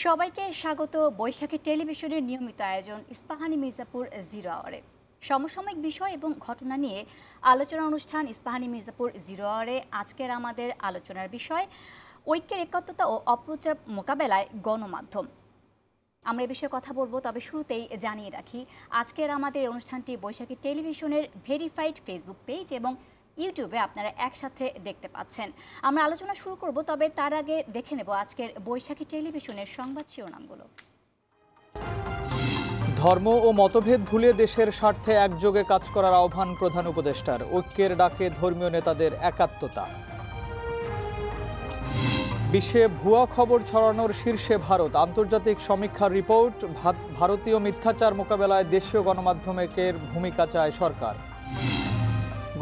সবাইকে স্বাগত বৈশাখী টেলিভিশনের নিয়মিত আয়োজন ইস্পাহানি মির্জাপুর জিরো আওয়ারে। সমসাময়িক বিষয় এবং ঘটনা নিয়ে আলোচনা অনুষ্ঠান ইস্পাহানি মির্জাপুর জিরো আওয়ারে। আজকের আমাদের আলোচনার বিষয় ঐক্যের একাত্মতা ও অপপ্রচার মোকাবেলায় গণমাধ্যম। আমরা এ বিষয়ে কথা বলবো, তবে শুরুতেই জানিয়ে রাখি আজকের আমাদের অনুষ্ঠানটি বৈশাখী টেলিভিশনের ভেরিফাইড ফেসবুক পেজ এবং ইউটিউবে আপনারা একসাথে দেখতে পাচ্ছেন। আমরা আলোচনা শুরু করব, তবে তার আগে দেখে নেব আজকের বৈশাখী টেলিভিশনের সংবাদ শিরোনামগুলো। ধর্ম ও মতভেদ ভুলে দেশের স্বার্থে একযোগে কাজ করার আহ্বান প্রধান উপদেষ্টার। ঐক্যের ডাকে ধর্মীয় নেতাদের একাত্মতা। বিশ্বে ভুয়া খবর ছড়ানোর শীর্ষে ভারত। আন্তর্জাতিক সমীক্ষার রিপোর্ট। ভারতীয় মিথ্যাচার মোকাবেলায় দেশীয় গণমাধ্যমের ভূমিকা চায় সরকার।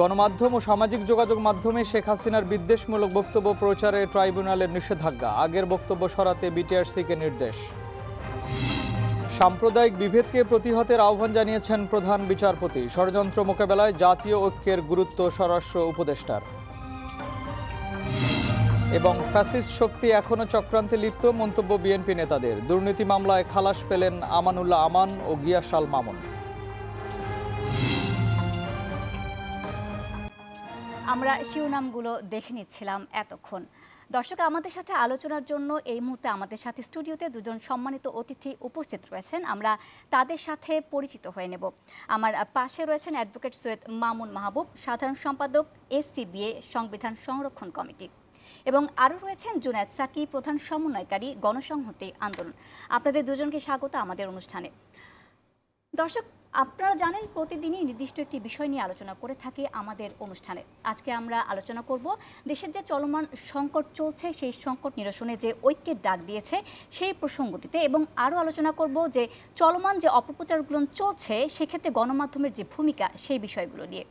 গণমাধ্যম ও সামাজিক যোগাযোগ মাধ্যমে শেখ হাসিনার বিদ্বেষমূলক বক্তব্য প্রচারে ট্রাইব্যুনালের নিষেধাজ্ঞা। আগের বক্তব্য সরাতে বিটিআরসিকে নির্দেশ। সাম্প্রদায়িক বিভেদকে প্রতিহতের আহ্বান জানিয়েছেন প্রধান বিচারপতি। ষড়যন্ত্র মোকাবেলায় জাতীয় ঐক্যের গুরুত্ব স্বরাষ্ট্র উপদেষ্টার। এবং ফ্যাসিস্ট শক্তি এখনও চক্রান্তে লিপ্ত, মন্তব্য বিএনপি নেতাদের। দুর্নীতি মামলায় খালাস পেলেন আমানুল্লাহ আমান ও গিয়াস আল মামুন। আমরা শিরোনামগুলো দেখে নিচ্ছিলাম এতক্ষণ। দর্শক, আমাদের সাথে আলোচনার জন্য এই মুহূর্তে আমাদের সাথে স্টুডিওতে দুজন সম্মানিত অতিথি উপস্থিত রয়েছেন। আমরা তাদের সাথে পরিচিত হয়ে নেব। আমার পাশে রয়েছেন অ্যাডভোকেট সৈয়দ মামুন মাহবুব, সাধারণ সম্পাদক এসসিবিএ সংবিধান সংরক্ষণ কমিটি, এবং আরও রয়েছেন জুনায়েদ সাকি, প্রধান সমন্বয়কারী গণসংহতি আন্দোলন। আপনাদের দুজনকে স্বাগত আমাদের অনুষ্ঠানে। দর্শক, আপনারা জানেন প্রতিদিনই নির্দিষ্ট একটি বিষয় নিয়ে আলোচনা করে থাকি আমাদের অনুষ্ঠানে। আজকে আমরা আলোচনা করব দেশের যে চলমান সংকট চলছে সেই সংকট নিরসনে যে ঐক্যের ডাক দিয়েছে সেই প্রসঙ্গটিতে, এবং আরও আলোচনা করব যে চলমান যে অপপ্রচারগুলো চলছে সেক্ষেত্রে গণমাধ্যমের যে ভূমিকা সেই বিষয়গুলো নিয়ে।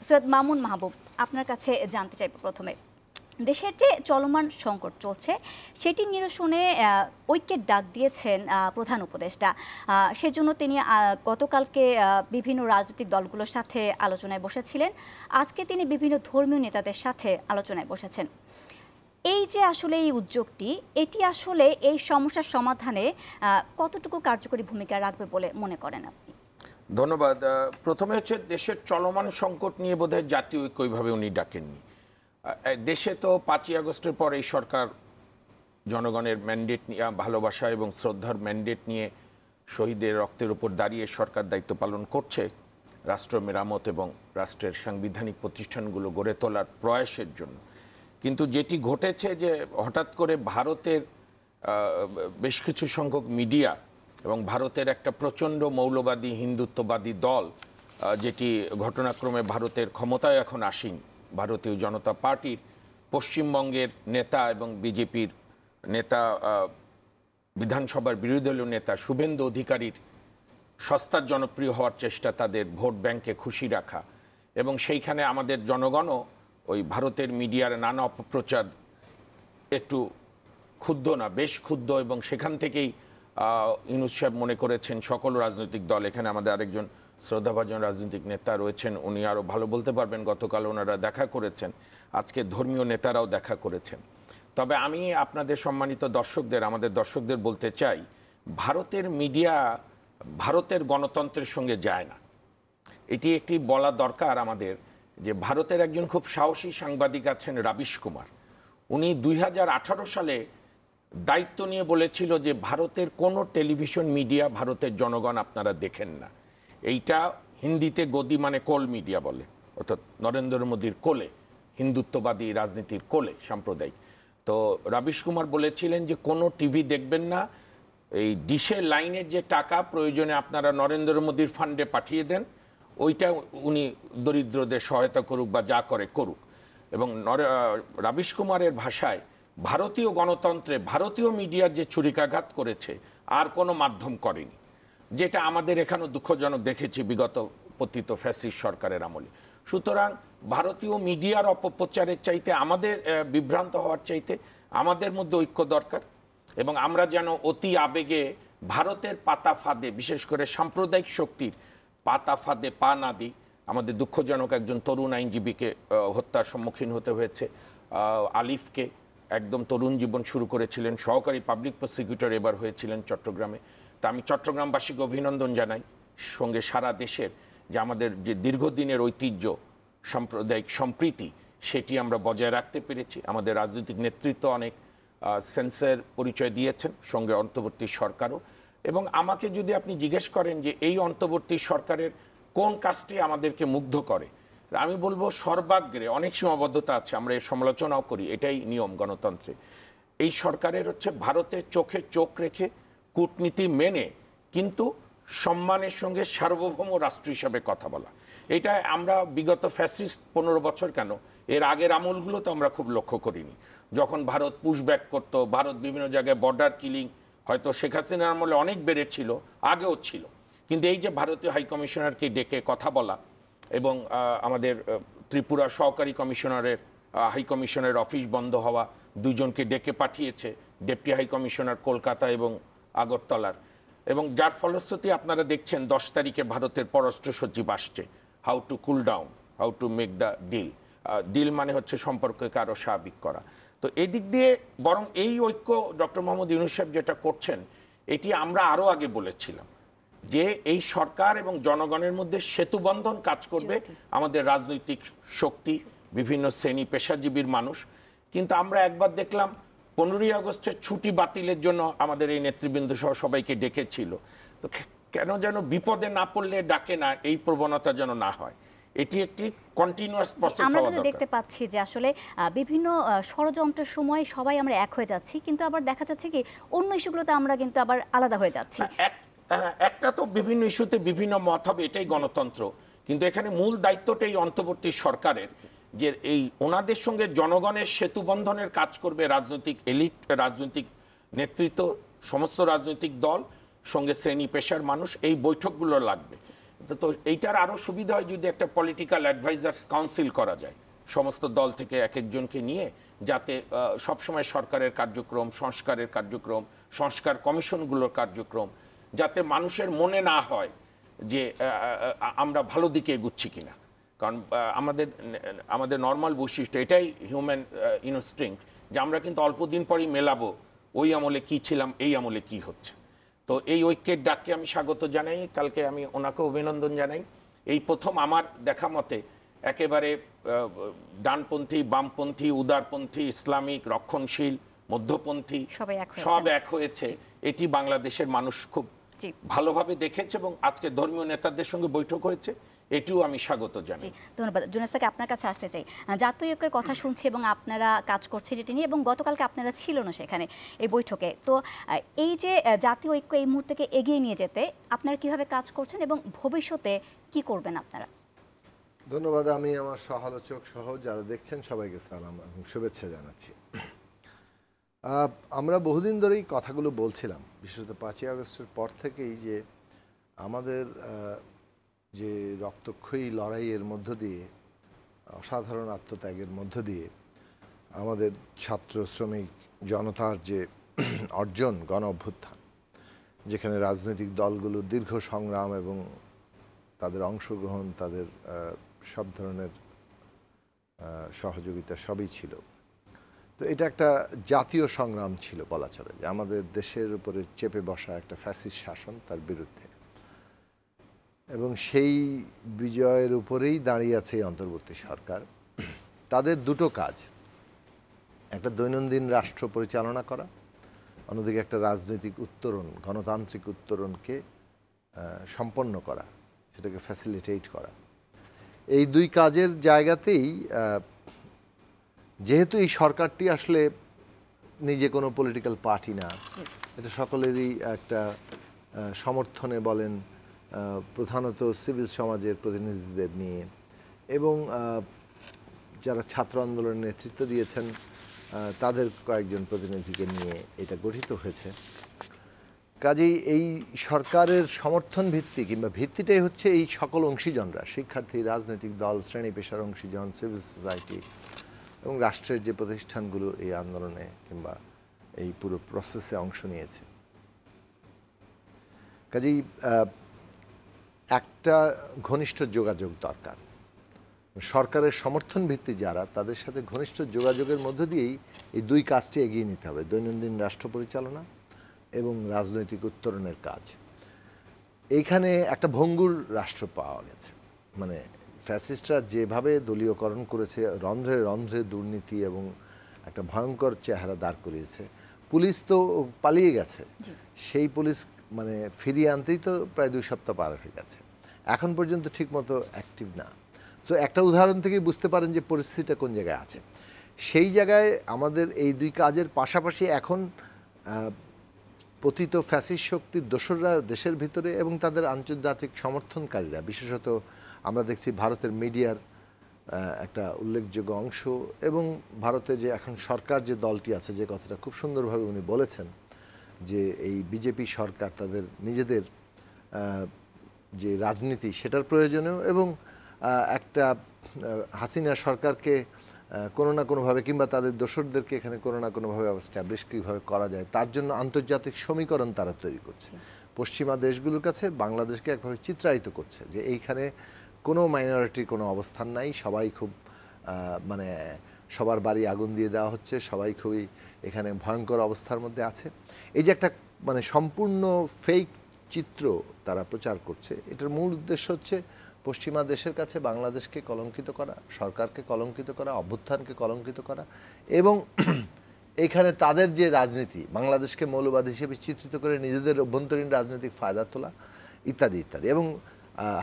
সৈয়দ মামুন মাহবুব, আপনার কাছে জানতে চাইব প্রথমে, দেশের যে চলমান সংকট চলছে সেটি নিরসনে ঐক্যের ডাক দিয়েছেন প্রধান উপদেষ্টা। সেজন্য তিনি গতকালকে বিভিন্ন রাজনৈতিক দলগুলোর সাথে আলোচনায় বসেছিলেন। আজকে তিনি বিভিন্ন ধর্মীয় নেতাদের সাথে আলোচনায় বসেছেন। এই যে আসলে এই উদ্যোগটি, এটি আসলে এই সমস্যার সমাধানে কতটুকু কার্যকরী ভূমিকা রাখবে বলে মনে করেন আপনি? ধন্যবাদ। প্রথমে হচ্ছে দেশের চলমান সংকট নিয়ে বোধহয় জাতীয় ঐক্য ওইভাবে উনি ডাকেননি। দেশে তো 5ই আগস্টের পর এই সরকার জনগণের ম্যান্ডেট নিয়ে, ভালোবাসা এবং শ্রদ্ধার ম্যান্ডেট নিয়ে শহীদের রক্তের উপর দাঁড়িয়ে সরকার দায়িত্ব পালন করছে রাষ্ট্র মেরামত এবং রাষ্ট্রের সাংবিধানিক প্রতিষ্ঠানগুলো গড়ে তোলার প্রয়াসের জন্য। কিন্তু যেটি ঘটেছে যে হঠাৎ করে ভারতের বেশ কিছু সংখ্যক মিডিয়া এবং ভারতের একটা প্রচণ্ড মৌলবাদী হিন্দুত্ববাদী দল, যেটি ঘটনাক্রমে ভারতের ক্ষমতায় এখন আসীন ভারতীয় জনতা পার্টির পশ্চিমবঙ্গের নেতা এবং বিজেপির নেতা, বিধানসভার বিরোধী দলীয় নেতা শুভেন্দু অধিকারীর সস্তার জনপ্রিয় হওয়ার চেষ্টা, তাদের ভোট ব্যাংকে খুশি রাখা, এবং সেইখানে আমাদের জনগণও ওই ভারতের মিডিয়ার নানা অপপ্রচার একটু ক্ষুব্ধ না, বেশ ক্ষুব্ধ, এবং সেখান থেকেই ইউনূস সাহেব মনে করেছেন সকল রাজনৈতিক দল, এখানে আমাদের আরেকজন শ্রদ্ধাভাজন রাজনৈতিক নেতা রয়েছেন, উনি আরও ভালো বলতে পারবেন, গতকাল ওনারা দেখা করেছেন, আজকে ধর্মীয় নেতারাও দেখা করেছেন। তবে আমি আপনাদের সম্মানিত দর্শকদের, আমাদের দর্শকদের বলতে চাই, ভারতের মিডিয়া ভারতের গণতন্ত্রের সঙ্গে যায় না। এটি একটি বলা দরকার আমাদের, যে ভারতের একজন খুব সাহসী সাংবাদিক আছেন রাবিশ কুমার। উনি 2018 সালে দায়িত্ব নিয়ে বলেছিল যে ভারতের কোনো টেলিভিশন মিডিয়া ভারতের জনগণ আপনারা দেখেন না। এইটা হিন্দিতে গদি মানে কোল মিডিয়া বলে, অর্থাৎ নরেন্দ্র মোদীর কোলে, হিন্দুত্ববাদী রাজনীতির কোলে সাম্প্রদায়িক। তো রাবিশ কুমার বলেছিলেন যে কোনো টিভি দেখবেন না, এই ডিশের লাইনের যে টাকা প্রয়োজনে আপনারা নরেন্দ্র মোদীর ফান্ডে পাঠিয়ে দেন, ওইটা উনি দরিদ্রদের সহায়তা করুক বা যা করে করুক। এবং রাবিশ কুমারের ভাষায় ভারতীয় গণতন্ত্রে ভারতীয় মিডিয়ার যে ছুরিকাঘাত করেছে আর কোনো মাধ্যম করেনি, যেটা আমাদের এখানেও দুঃখজনক দেখেছি বিগত পতিত ফ্যাসিস্ট সরকারের আমলে। সুতরাং ভারতীয় মিডিয়ার অপপ্রচারের চাইতে, আমাদের বিভ্রান্ত হওয়ার চাইতে আমাদের মধ্যে ঐক্য দরকার, এবং আমরা যেন অতি আবেগে ভারতের পাতা ফাঁদে, বিশেষ করে সাম্প্রদায়িক শক্তির পাতা ফাঁদে পা না দিই। আমাদের দুঃখজনক একজন তরুণ আইনজীবীকে হত্যার সম্মুখীন হতে হয়েছে, আলিফকে, একদম তরুণ জীবন শুরু করেছিলেন, সহকারী পাবলিক প্রসিকিউটর এবার হয়েছিলেন চট্টগ্রামে। তা আমি চট্টগ্রামবাসীকে অভিনন্দন জানাই, সঙ্গে সারা দেশের যে আমাদের যে দীর্ঘদিনের ঐতিহ্য, সাম্প্রদায়িক সম্প্রীতি, সেটি আমরা বজায় রাখতে পেরেছি। আমাদের রাজনৈতিক নেতৃত্ব অনেক সেন্সের পরিচয় দিয়েছেন, সঙ্গে অন্তর্বর্তী সরকারও। এবং আমাকে যদি আপনি জিজ্ঞেস করেন যে এই অন্তর্বর্তী সরকারের কোন কাজটি আমাদেরকে মুগ্ধ করে, আমি বলবো সর্বাগ্রে অনেক সীমাবদ্ধতা আছে, আমরা এর সমালোচনাও করি, এটাই নিয়ম গণতন্ত্রে। এই সরকারের হচ্ছে ভারতের চোখে চোখ রেখে কূটনীতি মেনে কিন্তু সম্মানের সঙ্গে সার্বভৌম রাষ্ট্র হিসাবে কথা বলা। এটা আমরা বিগত ফ্যাসিস্ট 15 বছর কেন, এর আগের আমলগুলো তো আমরা খুব লক্ষ্য করিনি। যখন ভারত পুশব্যাক করত, ভারত বিভিন্ন জায়গায় বর্ডার কিলিং হয়তো শেখ হাসিনার আমলে অনেক বেড়েছিল, আগেও ছিল, কিন্তু এই যে ভারতীয় হাইকমিশনারকে ডেকে কথা বলা এবং আমাদের ত্রিপুরা সহকারী কমিশনারের হাইকমিশনের অফিস বন্ধ হওয়া, দুজনকে ডেকে পাঠিয়েছে ডেপুটি হাইকমিশনার কলকাতা এবং আগরতলার, এবং যার ফলশ্রুতি আপনারা দেখছেন 10 তারিখে ভারতের পররাষ্ট্র সচিব আসছে। How to cool down, how to make the deal. Deal মানে হচ্ছে সম্পর্ককে আরও স্বাভাবিক করা। তো এই দিক দিয়ে বরং এই ঐক্য ডক্টর মোহাম্মদ ইউনূস সাহেব যেটা করছেন, এটি আমরা আরও আগে বলেছিলাম যে এই সরকার এবং জনগণের মধ্যে সেতুবন্ধন কাজ করবে আমাদের রাজনৈতিক শক্তি, বিভিন্ন শ্রেণী পেশাজীবীর মানুষ। কিন্তু আমরা একবার দেখলাম 15ই আগস্টের ছুটি বাতিলের জন্য আমাদের এই নেতৃবৃন্দ সহ সবাইকে ডেকেছিল। তো কেন যেন বিপদে না পড়লে ডাকে না, এই প্রবণতা যেন না হয়। এটি একটি কন্টিনিউয়াস প্রসেস হওয়া দরকার। আমরা দেখতে পাচ্ছি যে আসলে বিভিন্ন ষড়যন্ত্রের সময় সবাই আমরা এক হয়ে যাচ্ছি, কিন্তু আবার দেখা যাচ্ছে কি অন্য ইস্যুগুলোতে আমরা কিন্তু আবার আলাদা হয়ে যাচ্ছি। একটা তো বিভিন্ন ইস্যুতে বিভিন্ন মত হবে, এটাই গণতন্ত্র, কিন্তু এখানে মূল দায়িত্বটা এই অন্তর্বর্তী সরকারের, যে এই ওনাদের সঙ্গে জনগণের সেতু বন্ধনের কাজ করবে রাজনৈতিক এলিট, রাজনৈতিক নেতৃত্ব, সমস্ত রাজনৈতিক দল, সঙ্গে শ্রেণী পেশার মানুষ। এই বৈঠকগুলো লাগবে। তো এইটার আরও সুবিধা হয় যদি একটা পলিটিক্যাল অ্যাডভাইজার্স কাউন্সিল করা যায় সমস্ত দল থেকে এক একজনকে নিয়ে, যাতে সবসময় সরকারের কার্যক্রম, সংস্কারের কার্যক্রম, সংস্কার কমিশনগুলোর কার্যক্রম, যাতে মানুষের মনে না হয় যে আমরা ভালো দিকে এগুচ্ছি কিনা। কারণ আমাদের নর্মাল বৈশিষ্ট্য এটাই, হিউম্যান ইনস্টিংক্ট, যে আমরা কিন্তু অল্প দিন পরই মেলাবো ওই আমলে কি ছিলাম, এই আমলে কি হচ্ছে। তো এই ঐক্যের ডাককে আমি স্বাগত জানাই, কালকে আমি ওনাকে অভিনন্দন জানাই। এই প্রথম আমার দেখা মতে একেবারে ডানপন্থী, বামপন্থী, উদারপন্থী, ইসলামিক, রক্ষণশীল, মধ্যপন্থী সব এক হয়েছে। এটি বাংলাদেশের মানুষ খুব ভালোভাবে দেখেছে এবং আজকে ধর্মীয় নেতাদের সঙ্গে বৈঠক হয়েছে, এটিও আমি স্বাগত জানাই। ধন্যবাদ। জুনেদ স্যার, আপনার কাছে আসতে চাই। জাতীয় ঐক্যের কথা শুনছি এবং আপনারা কাজ করছেন যেটি নিয়ে, এবং গতকালকে আপনারা ছিল না সেখানে এই বৈঠকে। তো এই যে জাতীয় ঐক্য এই মুহূর্তে এগিয়ে নিয়ে যেতে আপনারা কিভাবে কাজ করছেন এবং ভবিষ্যতে কি করবেন আপনারা? ধন্যবাদ। আমি আমার সহালোচক সহ যারা দেখছেন সবাইকে সালাম এবং শুভেচ্ছা জানাচ্ছি। আমরা বহুদিন ধরেই কথাগুলো বলছিলাম, বিশেষত 5ই আগস্টের পর থেকেই, যে আমাদের যে রক্তক্ষয়ী লড়াইয়ের মধ্য দিয়ে, অসাধারণ আত্মত্যাগের মধ্য দিয়ে আমাদের ছাত্র শ্রমিক জনতার যে অর্জন, গণ অভ্যুত্থান, যেখানে রাজনৈতিক দলগুলোর দীর্ঘ সংগ্রাম এবং তাদের অংশগ্রহণ, তাদের সব ধরনের সহযোগিতা সবই ছিল। তো এটা একটা জাতীয় সংগ্রাম ছিল বলা চলে, যে আমাদের দেশের উপরে চেপে বসা একটা ফ্যাসিস্ট শাসন, তার বিরুদ্ধে। এবং সেই বিজয়ের উপরেই দাঁড়িয়ে আছে এই অন্তর্বর্তী সরকার। তাদের দুটো কাজ, একটা দৈনন্দিন রাষ্ট্র পরিচালনা করা, অন্যদিকে একটা রাজনৈতিক উত্তরণ, গণতান্ত্রিক উত্তরণকে সম্পন্ন করা, সেটাকে ফ্যাসিলিটেট করা। এই দুই কাজের জায়গাতেই যেহেতু এই সরকারটি আসলে নিজে কোনো পলিটিক্যাল পার্টি না, এটা সকলেরই একটা সমর্থনে বলেন, প্রধানত সিভিল সমাজের প্রতিনিধিদের নিয়ে এবং যারা ছাত্র আন্দোলনের নেতৃত্ব দিয়েছেন তাদের কয়েকজন প্রতিনিধিকে নিয়ে এটা গঠিত হয়েছে। কাজেই এই সরকারের সমর্থন ভিত্তি কিংবা ভিত্তিটাই হচ্ছে এই সকল অংশীজনরা, শিক্ষার্থী, রাজনৈতিক দল, শ্রেণী পেশার অংশীজন, সিভিল সোসাইটি এবং রাষ্ট্রের যে প্রতিষ্ঠানগুলো এই আন্দোলনে কিংবা এই পুরো প্রসেসে অংশ নিয়েছে। কাজেই একটা ঘনিষ্ঠ যোগাযোগ দরকার। সরকারের সমর্থন ভিত্তি যারা, তাদের সাথে ঘনিষ্ঠ যোগাযোগের মধ্য দিয়েই এই দুই কাজটি এগিয়ে নিতে হবে, দৈনন্দিন রাষ্ট্র পরিচালনা এবং রাজনৈতিক উত্তরণের কাজ। এইখানে একটা ভঙ্গুর রাষ্ট্র পাওয়া গেছে, মানে ফ্যাসিস্টরা যেভাবে দলীয়করণ করেছে, রন্ধ্রে রন্ধ্রে দুর্নীতি এবং একটা ভয়ঙ্কর চেহারা দাঁড় করিয়েছে। পুলিশ তো পালিয়ে গেছে, সেই পুলিশ মানে ফিরিয়ে আনতেই তো প্রায় 2 সপ্তাহ পার হয়ে গেছে, এখন পর্যন্ত ঠিকমতো অ্যাক্টিভ না। তো একটা উদাহরণ থেকেই বুঝতে পারেন যে পরিস্থিতিটা কোন জায়গায় আছে। সেই জায়গায় আমাদের এই দুই কাজের পাশাপাশি এখন পতিত ফ্যাসিস্ট শক্তির দোসররা দেশের ভিতরে এবং তাদের আন্তর্জাতিক সমর্থনকারীরা, বিশেষত আমরা দেখছি ভারতের মিডিয়ার একটা উল্লেখযোগ্য অংশ, এবং ভারতে যে এখন সরকার যে দলটি আছে, যে কথাটা খুব সুন্দরভাবে উনি বলেছেন যে এই বিজেপি সরকার তাদের নিজেদের যে রাজনীতি সেটার প্রয়োজনীয়, এবং একটা হাসিনা সরকারকে কোনো না কোনোভাবে কিংবা তাদের দোসরদেরকে এখানে কোনো না কোনোভাবে এস্টাবলিশ কীভাবে করা যায় তার জন্য আন্তর্জাতিক সমীকরণ তারা তৈরি করছে। পশ্চিমা দেশগুলোর কাছে বাংলাদেশকে একভাবে চিত্রায়িত করছে যে এইখানে কোনো মাইনরিটির কোনো অবস্থান নাই, সবাই খুব মানে সবার বাড়ি আগুন দিয়ে দেওয়া হচ্ছে, সবাই খুবই এখানে ভয়ঙ্কর অবস্থার মধ্যে আছে। এই যে একটা মানে সম্পূর্ণ ফেক চিত্র তারা প্রচার করছে, এটার মূল উদ্দেশ্য হচ্ছে পশ্চিমা দেশের কাছে বাংলাদেশকে কলঙ্কিত করা, সরকারকে কলঙ্কিত করা, অভ্যুত্থানকে কলঙ্কিত করা, এবং এখানে তাদের যে রাজনীতি, বাংলাদেশকে মৌলবাদী হিসেবে চিত্রিত করে নিজেদের অভ্যন্তরীণ রাজনৈতিক ফায়দা তোলা ইত্যাদি ইত্যাদি, এবং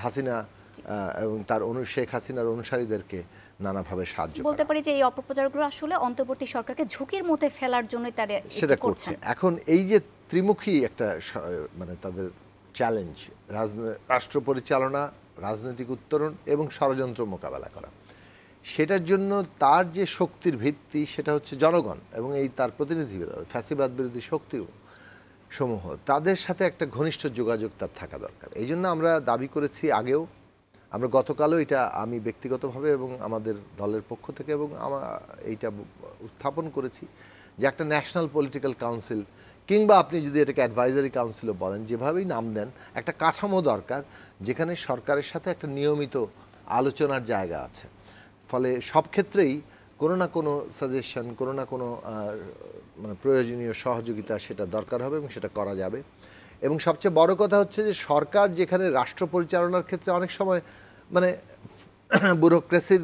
হাসিনা এবং তার শেখ হাসিনার অনুসারীদেরকে নানাভাবে সাহায্য বলতে পারি যে এই অপপ্রচারগুলো আসলে অন্তর্বর্তী সরকারকে ঝুঁকির মধ্যে ফেলার জন্য তারা সেটা করছে। এখন এই যে ত্রিমুখী একটা মানে তাদের চ্যালেঞ্জ, রাষ্ট্র পরিচালনা, রাজনৈতিক উত্তরণ এবং ষড়যন্ত্র মোকাবেলা করা, সেটার জন্য তার যে শক্তির ভিত্তি সেটা হচ্ছে জনগণ এবং এই তার প্রতিনিধি ফ্যাসিবাদ বিরোধী শক্তি সমূহ, তাদের সাথে একটা ঘনিষ্ঠ যোগাযোগ তার থাকা দরকার। এই জন্য আমরা দাবি করেছি আগেও, আমরা গতকালও এটা আমি ব্যক্তিগতভাবে এবং আমাদের দলের পক্ষ থেকে এবং এইটা উত্থাপন করেছি যে একটা ন্যাশনাল পলিটিক্যাল কাউন্সিল কিংবা আপনি যদি এটাকে অ্যাডভাইজারি কাউন্সিলও বলেন, যেভাবেই নাম দেন, একটা কাঠামো দরকার যেখানে সরকারের সাথে একটা নিয়মিত আলোচনার জায়গা আছে। ফলে সব ক্ষেত্রেই কোনো না কোনো সাজেশন, কোনো না কোনো মানে প্রয়োজনীয় সহযোগিতা সেটা দরকার হবে এবং সেটা করা যাবে। এবং সবচেয়ে বড় কথা হচ্ছে যে সরকার যেখানে রাষ্ট্র পরিচালনার ক্ষেত্রে অনেক সময় মানে ব্যুরোক্রেসির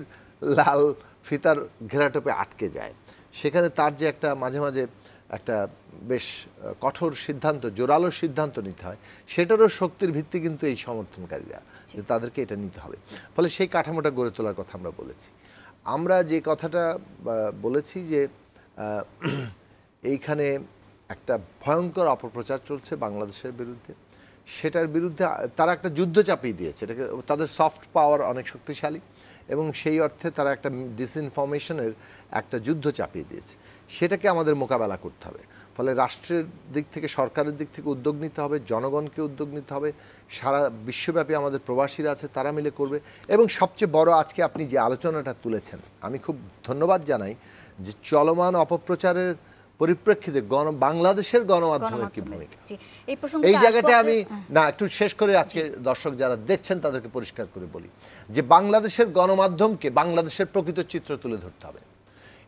লাল ফিতার ঘেরাটোপে আটকে যায়, সেখানে তার যে একটা মাঝে মাঝে একটা বেশ কঠোর সিদ্ধান্ত, জোরালো সিদ্ধান্ত নিতে হয়, সেটারও শক্তির ভিত্তি কিন্তু এই সমর্থনকারীরা, যে তাদেরকে এটা নিতে হবে। ফলে সেই কাঠামোটা গড়ে তোলার কথা আমরা বলেছি। আমরা যে কথাটা বলেছি যে এইখানে একটা ভয়ঙ্কর অপপ্রচার চলছে বাংলাদেশের বিরুদ্ধে, সেটার বিরুদ্ধে তারা একটা যুদ্ধ চাপিয়ে দিয়েছে। এটাকে তাদের সফট পাওয়ার অনেক শক্তিশালী এবং সেই অর্থে তারা একটা ডিসইনফরমেশনের একটা যুদ্ধ চাপিয়ে দিয়েছে, সেটাকে আমাদের মোকাবেলা করতে হবে। ফলে রাষ্ট্রের দিক থেকে, সরকারের দিক থেকে উদ্যোগ নিতে হবে, জনগণকে উদ্যোগ নিতে হবে, সারা বিশ্বব্যাপী আমাদের প্রবাসীরা আছে তারা মিলে করবে। এবং সবচেয়ে বড়, আজকে আপনি যে আলোচনাটা তুলেছেন আমি খুব ধন্যবাদ জানাই, যে চলমান অপপ্রচারের পরিপ্রেক্ষিতে বাংলাদেশের গণমাধ্যমের কি ভূমিকা, এই জায়গাটা আমি না একটু শেষ করে আজকে দর্শক যারা দেখছেন তাদেরকে পরিষ্কার করে বলি যে বাংলাদেশের গণমাধ্যমকে বাংলাদেশের প্রকৃত চিত্র তুলে ধরতে হবে।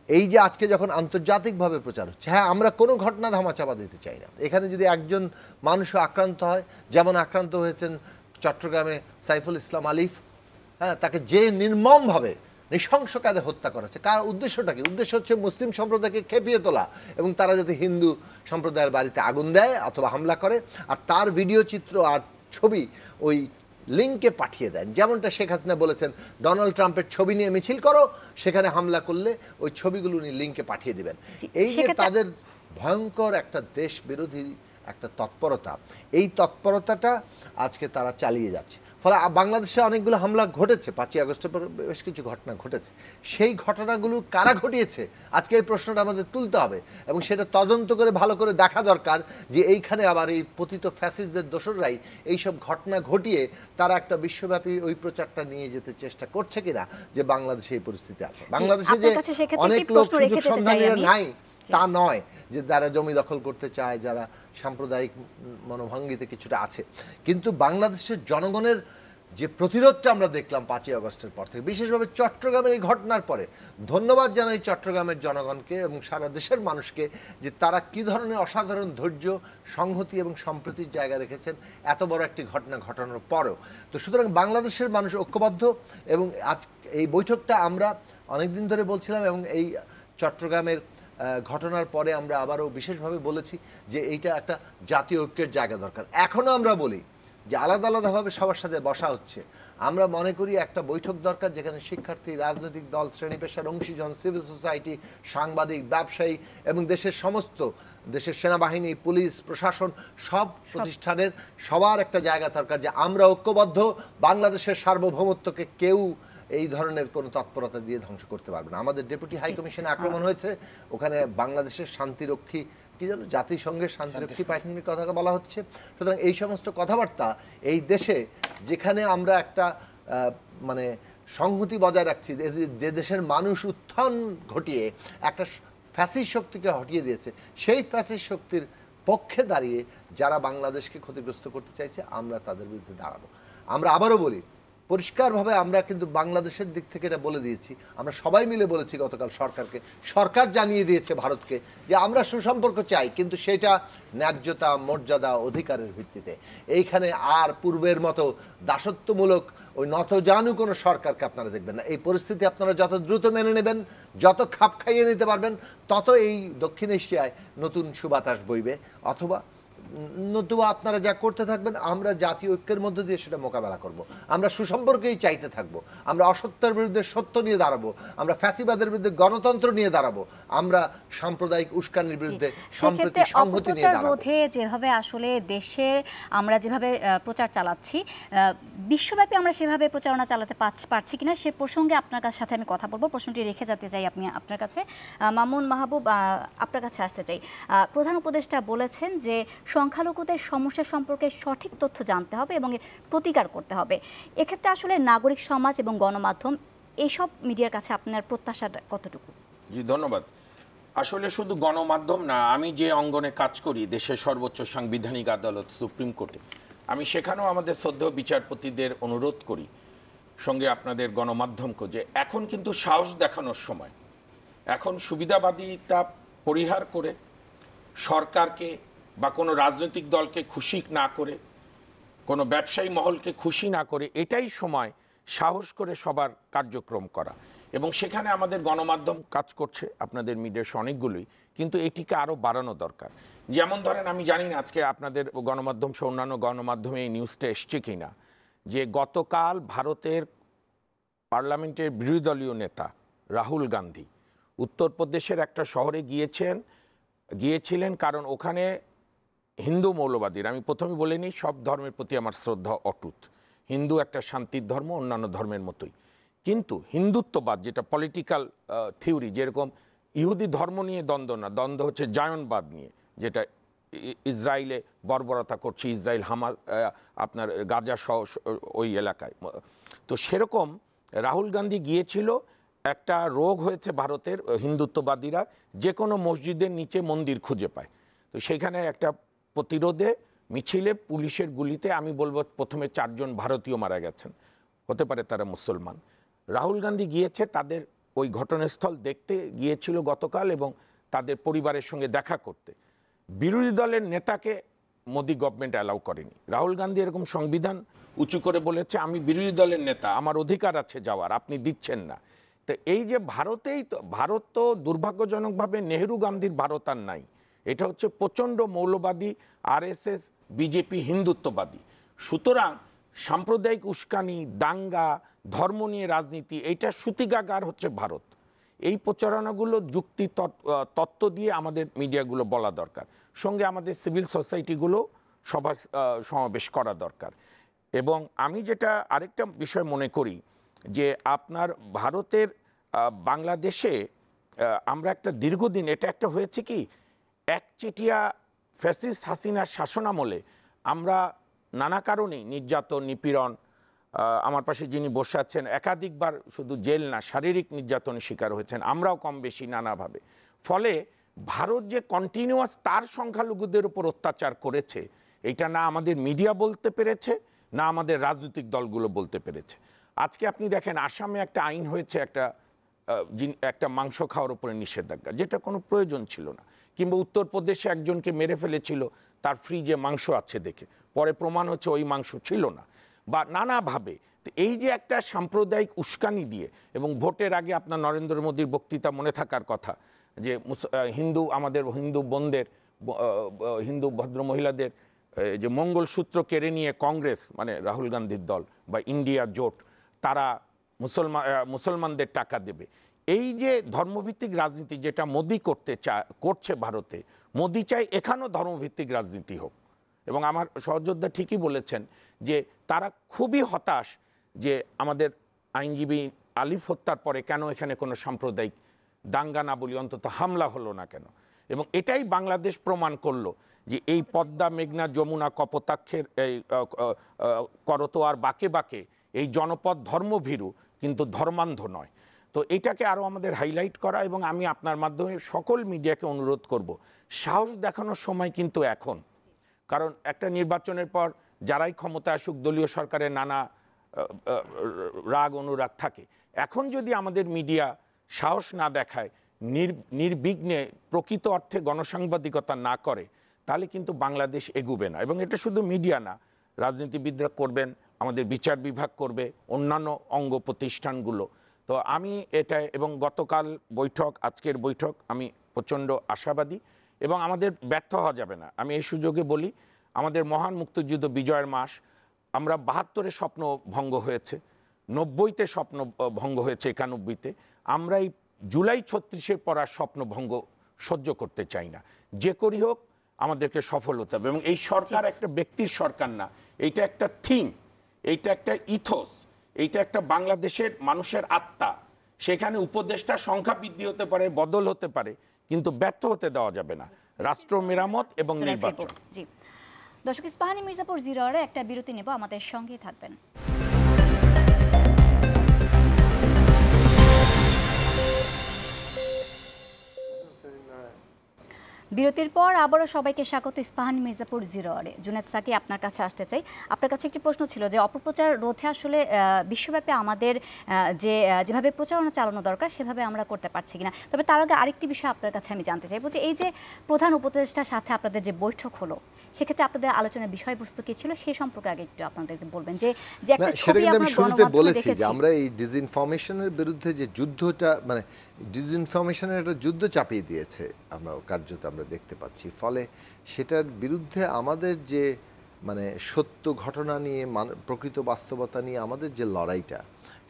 এই যে আজকে যখন আন্তর্জাতিকভাবে প্রচার হচ্ছে, হ্যাঁ আমরা কোনো ঘটনা ধামাচাপা দিতে চাই না, এখানে যদি একজন মানুষও আক্রান্ত হয়, যেমন আক্রান্ত হয়েছেন চট্টগ্রামে সাইফুল ইসলাম আলিফ, হ্যাঁ, তাকে যে নির্মমভাবে নৃশংস কাজে হত্যা করা হচ্ছে, কার উদ্দেশ্যটা কি? উদ্দেশ্য হচ্ছে মুসলিম সম্প্রদায়কে খেপিয়ে তোলা এবং তারা যাতে হিন্দু সম্প্রদায়ের বাড়িতে আগুন দেয় অথবা হামলা করে, আর তার ভিডিও চিত্র আর ছবি ওই লিঙ্কে পাঠিয়ে দেন। যেমনটা শেখ হাসিনা বলেছেন, ডোনাল্ড ট্রাম্পের ছবি নিয়ে মিছিল করো, সেখানে হামলা করলে ওই ছবিগুলো উনি লিঙ্কে পাঠিয়ে দিবেন। এই যে তাদের ভয়ঙ্কর একটা দেশ বিরোধী একটা তৎপরতা, এই তৎপরতাটা আজকে তারা চালিয়ে যাচ্ছে। ফলে বাংলাদেশে অনেকগুলো হামলা ঘটেছে, 5ই আগস্টের পর বেশ কিছু ঘটনা ঘটেছে, সেই ঘটনাগুলো কারা ঘটিয়েছে আজকে এই প্রশ্নটা আমাদের তুলতে হবে এবং সেটা তদন্ত করে ভালো করে দেখা দরকার যে এইখানে আবার এই পতিত ফ্যাসিস্টদের দোসররাই এইসব ঘটনা ঘটিয়ে তারা একটা বিশ্বব্যাপী ওই প্রচারটা নিয়ে যেতে চেষ্টা করছে কিনা যে বাংলাদেশে এই পরিস্থিতি আছে। বাংলাদেশে যে অনেক লোক সুযোগ সন্ধানীরা নাই তা নয়, যে যারা জমি দখল করতে চায়, যারা সাম্প্রদায়িক মনোভঙ্গিতে কিছুটা আছে, কিন্তু বাংলাদেশের জনগণের যে প্রতিরোধটা আমরা দেখলাম 5ই আগস্টের পর থেকে, বিশেষভাবে চট্টগ্রামের এই ঘটনার পরে ধন্যবাদ জানাই চট্টগ্রামের জনগণকে এবং সারা দেশের মানুষকে যে তারা কি ধরনের অসাধারণ ধৈর্য, সংহতি এবং সম্প্রীতির জায়গা রেখেছেন এত বড় একটি ঘটনা ঘটানোর পরেও। তো সুতরাং বাংলাদেশের মানুষ ঐক্যবদ্ধ এবং আজ এই বৈঠকটা আমরা অনেকদিন ধরে বলছিলাম এবং এই চট্টগ্রামের ঘটনার পরে আমরা আবারও বিশেষভাবে বলেছি যে এইটা একটা জাতীয় ঐক্যের জায়গা দরকার। এখনও আমরা বলি যে আলাদা আলাদাভাবে সবার সাথে বসা হচ্ছে, আমরা মনে করি একটা বৈঠক দরকার যেখানে শিক্ষার্থী, রাজনৈতিক দল, শ্রেণী পেশার অংশীজন, সিভিল সোসাইটি, সাংবাদিক, ব্যবসায়ী এবং দেশের সেনাবাহিনী, পুলিশ, প্রশাসন সব প্রতিষ্ঠানের সবার একটা জায়গা দরকার যে আমরা ঐক্যবদ্ধ, বাংলাদেশের সার্বভৌমত্বকে কেউ এই ধরনের কোনো তৎপরতা দিয়ে ধ্বংস করতে পারবে না। আমাদের ডেপুটি হাই কমিশনে আক্রমণ হয়েছে, ওখানে বাংলাদেশের শান্তিরক্ষী কি যেন জাতিসংঘের শান্তিরক্ষী বাহিনীর কথা বলা হচ্ছে। সুতরাং এই সমস্ত কথাবার্তা এই দেশে যেখানে আমরা একটা মানে সংহতি বজায় রাখছি, যে দেশের মানুষ উত্থান ঘটিয়ে একটা ফ্যাসিস্ট শক্তিকে হটিয়ে দিয়েছে, সেই ফ্যাসিস্ট শক্তির পক্ষে দাঁড়িয়ে যারা বাংলাদেশকে ক্ষতিগ্রস্ত করতে চাইছে আমরা তাদের বিরুদ্ধে দাঁড়াবো। আমরা আবারও বলি পরিষ্কারভাবে, আমরা কিন্তু বাংলাদেশের দিক থেকে এটা বলে দিয়েছি, আমরা সবাই মিলে বলেছি গতকাল সরকারকে, সরকার জানিয়ে দিয়েছে ভারতকে যে আমরা সুসম্পর্ক চাই, কিন্তু সেটা ন্যায্যতা, মর্যাদা, অধিকারের ভিত্তিতে। এইখানে আর পূর্বের মতো দাসত্বমূলক ওই নতজানু কোনো সরকারকে আপনারা দেখবেন না। এই পরিস্থিতি আপনারা যত দ্রুত মেনে নেবেন, যত খাপ খাইয়ে নিতে পারবেন, তত এই দক্ষিণ এশিয়ায় নতুন সুবাতাস বইবে। অথবা নতুবা আপনারা যা করতে থাকবেন, আমরা জাতীয় ঐক্যের মধ্য দিয়ে সেটা মোকাবেলা করব। আমরা সুসম্পর্কেই চাইতে থাকবো, আমরা অসত্যের বিরুদ্ধে সত্য নিয়ে দাঁড়াবো, আমরা ফ্যাসিবাদের বিরুদ্ধে গণতন্ত্র নিয়ে দাঁড়াবো, আমরা সাম্প্রদায়িক উস্কানির বিরুদ্ধে সম্প্রীতি, সংহতি নিয়ে দাঁড়াবো। রোধে যেভাবে আসলে দেশের আমরা যেভাবে প্রচার চালাচ্ছি, বিশ্বব্যাপী আমরা সেভাবে প্রচারণা চালাতে পারছি কিনা সে প্রসঙ্গে আপনার সাথে আমি কথা বলবো। প্রশ্নটি রেখে যেতে চাই আপনার কাছে। মামুন মাহবুব, আপনার কাছে আসতে চাই। প্রধান উপদেষ্টা বলেছেন যে সংখ্যালঘুদের সমস্যা সম্পর্কে সঠিক তথ্য জানতে হবে এবং এর প্রতিকার করতে হবে। এক্ষেত্রে আসলে নাগরিক সমাজ এবং গণমাধ্যম এইসব মিডিয়ার কাছে আপনার প্রত্যাশাটা কতটুকু? জি, ধন্যবাদ। আসলে শুধু গণমাধ্যম না, আমি যে অঙ্গনে কাজ করি দেশের সর্বোচ্চ সাংবিধানিক আদালত সুপ্রিম কোর্টে, আমি সেখানেও আমাদের শ্রদ্ধেয় বিচারপতিদের অনুরোধ করি, সঙ্গে আপনাদের গণমাধ্যমকে, যে এখন কিন্তু সাহস দেখানোর সময়। এখন সুবিধাবাদিতা পরিহার করে সরকারকে বা কোনো রাজনৈতিক দলকে খুশি না করে, কোনো ব্যবসায়ী মহলকে খুশি না করে, এটাই সময় সাহস করে সবার কার্যক্রম করা। এবং সেখানে আমাদের গণমাধ্যম কাজ করছে, আপনাদের মিডিয়ার অনেকগুলোই, কিন্তু এটিকে আরও বাড়ানো দরকার। যেমন ধরেন, আমি জানি না আজকে আপনাদের গণমাধ্যম সহ অন্যান্য গণমাধ্যমে এই নিউজটা এসছে কি না, যে গতকাল ভারতের পার্লামেন্টের বিরোধী দলীয় নেতা রাহুল গান্ধী উত্তরপ্রদেশের একটা শহরে গিয়েছিলেন, কারণ ওখানে হিন্দু মৌলবাদীর, আমি প্রথমে বলে নিই, সব ধর্মের প্রতি আমার শ্রদ্ধা অটুট। হিন্দু একটা শান্তির ধর্ম, অন্যান্য ধর্মের মতোই, কিন্তু হিন্দুত্ববাদ যেটা পলিটিক্যাল থিওরি, যেরকম ইহুদি ধর্ম নিয়ে দ্বন্দ্ব না, দ্বন্দ্ব হচ্ছে জায়নবাদ নিয়ে, যেটা ইসরায়েলে বর্বরতা করছে, ইসরায়েল আপনার গাজা সহ ওই এলাকায়। তো সেরকম রাহুল গান্ধী গিয়েছিল, একটা রোগ হয়েছে ভারতের হিন্দুত্ববাদীরা যে কোনো মসজিদের নিচে মন্দির খুঁজে পায়। তো সেখানে একটা প্রতিরোধে মিছিলে পুলিশের গুলিতে আমি বলবো প্রথমে 4 জন ভারতীয় মারা গেছেন, হতে পারে তারা মুসলমান। রাহুল গান্ধী গিয়েছে, তাদের ওই ঘটনাস্থল দেখতে গিয়েছিল গতকাল এবং তাদের পরিবারের সঙ্গে দেখা করতে। বিরোধী দলের নেতাকে মোদি গভর্নমেন্ট অ্যালাউ করেনি। রাহুল গান্ধী এরকম সংবিধান উঁচু করে বলেছে, আমি বিরোধী দলের নেতা, আমার অধিকার আছে যাওয়ার, আপনি দিচ্ছেন না। তো এই যে ভারত তো দুর্ভাগ্যজনকভাবে নেহেরু গান্ধীর ভারত আর নাই, এটা হচ্ছে প্রচণ্ড মৌলবাদী আরএসএস, বিজেপি, হিন্দুত্ববাদী। সুতরাং সাম্প্রদায়িক উস্কানি, দাঙ্গা, ধর্ম নিয়ে রাজনীতি, এইটা সূতিকাগার হচ্ছে ভারত। এই প্রচারণাগুলো যুক্তি তত্ত্ব দিয়ে আমাদের মিডিয়াগুলো বলা দরকার, সঙ্গে আমাদের সিভিল সোসাইটিগুলো সমাবেশ করা দরকার। এবং আমি যেটা আরেকটা বিষয় মনে করি যে আপনার ভারতের বাংলাদেশে আমরা একটা দীর্ঘদিন, এটা একটা হয়েছে কি, একচেটিয়া ফ্যাসিস্ট হাসিনার শাসনামলে আমরা নানা কারণেই নির্যাতন, নিপীড়ন, আমার পাশে যিনি বসে আছেন একাধিকবার শুধু জেল না শারীরিক নির্যাতনের শিকার হয়েছেন, আমরাও কম বেশি নানাভাবে। ফলে ভারত যে কন্টিনিউয়াস তার সংখ্যালঘুদের উপর অত্যাচার করেছে, এটা না আমাদের মিডিয়া বলতে পেরেছে, না আমাদের রাজনৈতিক দলগুলো বলতে পেরেছে। আজকে আপনি দেখেন আসামে একটা আইন হয়েছে একটা মাংস খাওয়ার উপরে নিষেধাজ্ঞা, যেটা কোনো প্রয়োজন ছিল না। কিংবা উত্তরপ্রদেশে একজনকে মেরে ফেলেছিল তার ফ্রিজে মাংস আছে দেখে, পরে প্রমাণ হচ্ছে ওই মাংস ছিল না। বা নানাভাবে এই যে একটা সাম্প্রদায়িক উস্কানি দিয়ে, এবং ভোটের আগে আপনার নরেন্দ্র মোদীর বক্তৃতা মনে থাকার কথা যে আমাদের হিন্দু বোনদের, হিন্দু ভদ্রমহিলাদের যে মঙ্গলসূত্র কেড়ে নিয়ে কংগ্রেস মানে রাহুল গান্ধীর দল বা ইন্ডিয়া জোট তারা মুসলমানদের টাকা দেবে। এই যে ধর্মভিত্তিক রাজনীতি যেটা মোদি করছে ভারতে, মোদি চাই এখানেও ধর্মভিত্তিক রাজনীতি হোক। এবং আমার সহযোদ্ধা ঠিকই বলেছেন যে তারা খুবই হতাশ যে আমাদের আইনজীবী আলিফ হত্যার পরে কেন এখানে কোনো সাম্প্রদায়িক দাঙ্গা না বলি অন্তত হামলা হলো না কেন। এবং এটাই বাংলাদেশ প্রমাণ করলো যে এই পদ্মা, মেঘনা, যমুনা, কপোতাক্ষের এই করতোয়ার বাঁকে বাঁকে এই জনপদ ধর্মভীরু কিন্তু ধর্মান্ধ নয়। তো এটাকে আরও আমাদের হাইলাইট করা, এবং আমি আপনার মাধ্যমে সকল মিডিয়াকে অনুরোধ করব, সাহস দেখানোর সময় কিন্তু এখন। কারণ একটা নির্বাচনের পর যারাই ক্ষমতা আসুক দলীয় সরকারের নানা রাগ অনুরাগ থাকে, এখন যদি আমাদের মিডিয়া সাহস না দেখায়, নির্বিঘ্নে প্রকৃত অর্থে গণসাংবাদিকতা না করে, তাহলে কিন্তু বাংলাদেশ এগুবে না। এবং এটা শুধু মিডিয়া না, রাজনীতিবিদরা করবেন, আমাদের বিচার বিভাগ করবে, অন্যান্য অঙ্গ প্রতিষ্ঠানগুলো। তো আমি এটা, এবং গতকাল বৈঠক, আজকের বৈঠক, আমি প্রচণ্ড আশাবাদী এবং আমাদের ব্যর্থ হওয়া যাবে না। আমি এই সুযোগে বলি, আমাদের মহান মুক্তিযুদ্ধ বিজয়ের মাস, আমরা ৭২-এ স্বপ্ন ভঙ্গ হয়েছে, ৯০-তে স্বপ্ন ভঙ্গ হয়েছে, ৯১-তে। আমরা এই জুলাই ৩৬-এর পড়ার স্বপ্ন ভঙ্গ সহ্য করতে চাই না। যে করি হোক আমাদেরকে সফল হতে হবে। এবং এই সরকার একটা ব্যক্তির সরকার না, এইটা একটা থিম, এইটা একটা ইথোস, এইটা একটা বাংলাদেশের মানুষের আত্মা। সেখানে উপদেষ্টার সংখ্যা বৃদ্ধি হতে পারে, বদল হতে পারে, কিন্তু ব্যর্থ হতে দেওয়া যাবে না রাষ্ট্র মেরামত এবং নির্বাচন। জি দর্শক, ইস্পাহানী মির্জাপুর 0 আওয়ারে একটা বিরতি নেব, আমাদের সঙ্গেই থাকবেন। বিরতির পর আবারও সবাইকে স্বাগত ইস্পাহানী মির্জাপুর 0 আওয়ারে। জুনেদ সাকি, আপনার কাছে আসতে চাই। আপনার কাছে একটি প্রশ্ন ছিল যে অপপ্রচার রোধে আসলে বিশ্বব্যাপী আমাদের যেভাবে প্রচারণা চালানো দরকার সেভাবে আমরা করতে পারছি কিনা। তবে তার আগে আরেকটি বিষয় আপনার কাছে আমি জানতে চাইবো যে এই যে প্রধান উপদেষ্টার সাথে আপনাদের যে বৈঠক হলো, সেক্ষেত্রে আপনাদের আলোচনার বিষয়বস্তু কি ছিল সেই সম্পর্কে আগে একটু আপনাদেরকে বলবেন। যে একটা ছবি আমরা গণমাধ্যমে দেখেছি, আমরা এই ডিসইনফরমেশনের বিরুদ্ধে যে যুদ্ধটা, মানে ডিসইনফরমেশনের একটা যুদ্ধ চাপিয়ে দিয়েছে আমরা কার্যত আমরা দেখতে পাচ্ছি। ফলে সেটার বিরুদ্ধে আমাদের যে মানে সত্য ঘটনা নিয়ে, প্রকৃত বাস্তবতা নিয়ে আমাদের যে লড়াইটা,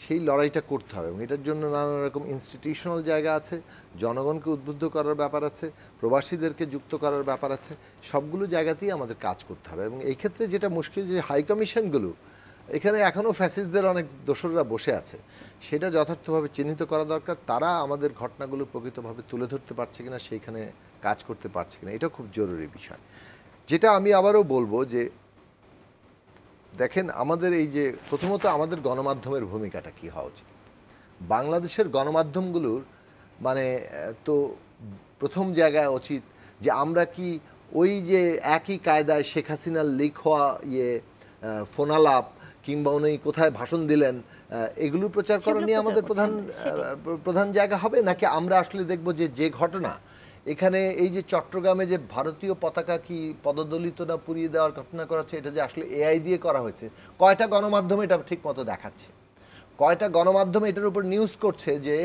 সেই লড়াইটা করতে হবে। এবং এটার জন্য নানা রকম ইনস্টিটিউশনাল জায়গা আছে, জনগণকে উদ্বুদ্ধ করার ব্যাপার আছে, প্রবাসীদেরকে যুক্ত করার ব্যাপার আছে, সবগুলো জায়গাতেই আমাদের কাজ করতে হবে। এবং এই ক্ষেত্রে যেটা মুশকিল যে হাই কমিশনগুলো, এখানে এখনও ফ্যাসিস্টদের অনেক দোসররা বসে আছে, সেটা যথার্থভাবে চিহ্নিত করা দরকার। তারা আমাদের ঘটনাগুলো প্রকৃতভাবে তুলে ধরতে পারছে কিনা, সেইখানে কাজ করতে পারছে কিনা, এটা খুব জরুরি বিষয়। যেটা আমি আবারও বলবো যে দেখেন, আমাদের এই যে প্রথমত আমাদের গণমাধ্যমের ভূমিকাটা কী হওয়া উচিত। বাংলাদেশের গণমাধ্যমগুলোর মানে তো প্রথম জায়গায় উচিত যে আমরা কি ওই যে একই কায়দায় শেখ হাসিনার লিক হওয়া ফোনালাপ কিংবা উনি কোথায় ভাষণ দিলেন এগুলো প্রচার করা নিয়ে আমাদের প্রধান জায়গা হবে, নাকি আমরা আসলে দেখব যে ঘটনা এখানে এই যে চট্টগ্রামে যে ভারতীয় পতাকা কি পদদলিত না পুড়িয়ে দেওয়ার ঘটনা করা হচ্ছে, এটা যে আসলে এআই দিয়ে করা হয়েছে, কয়টা গণমাধ্যমে এটা ঠিক মতো দেখাচ্ছে, কয়টা গণমাধ্যমে এটার উপর নিউজ করছে যে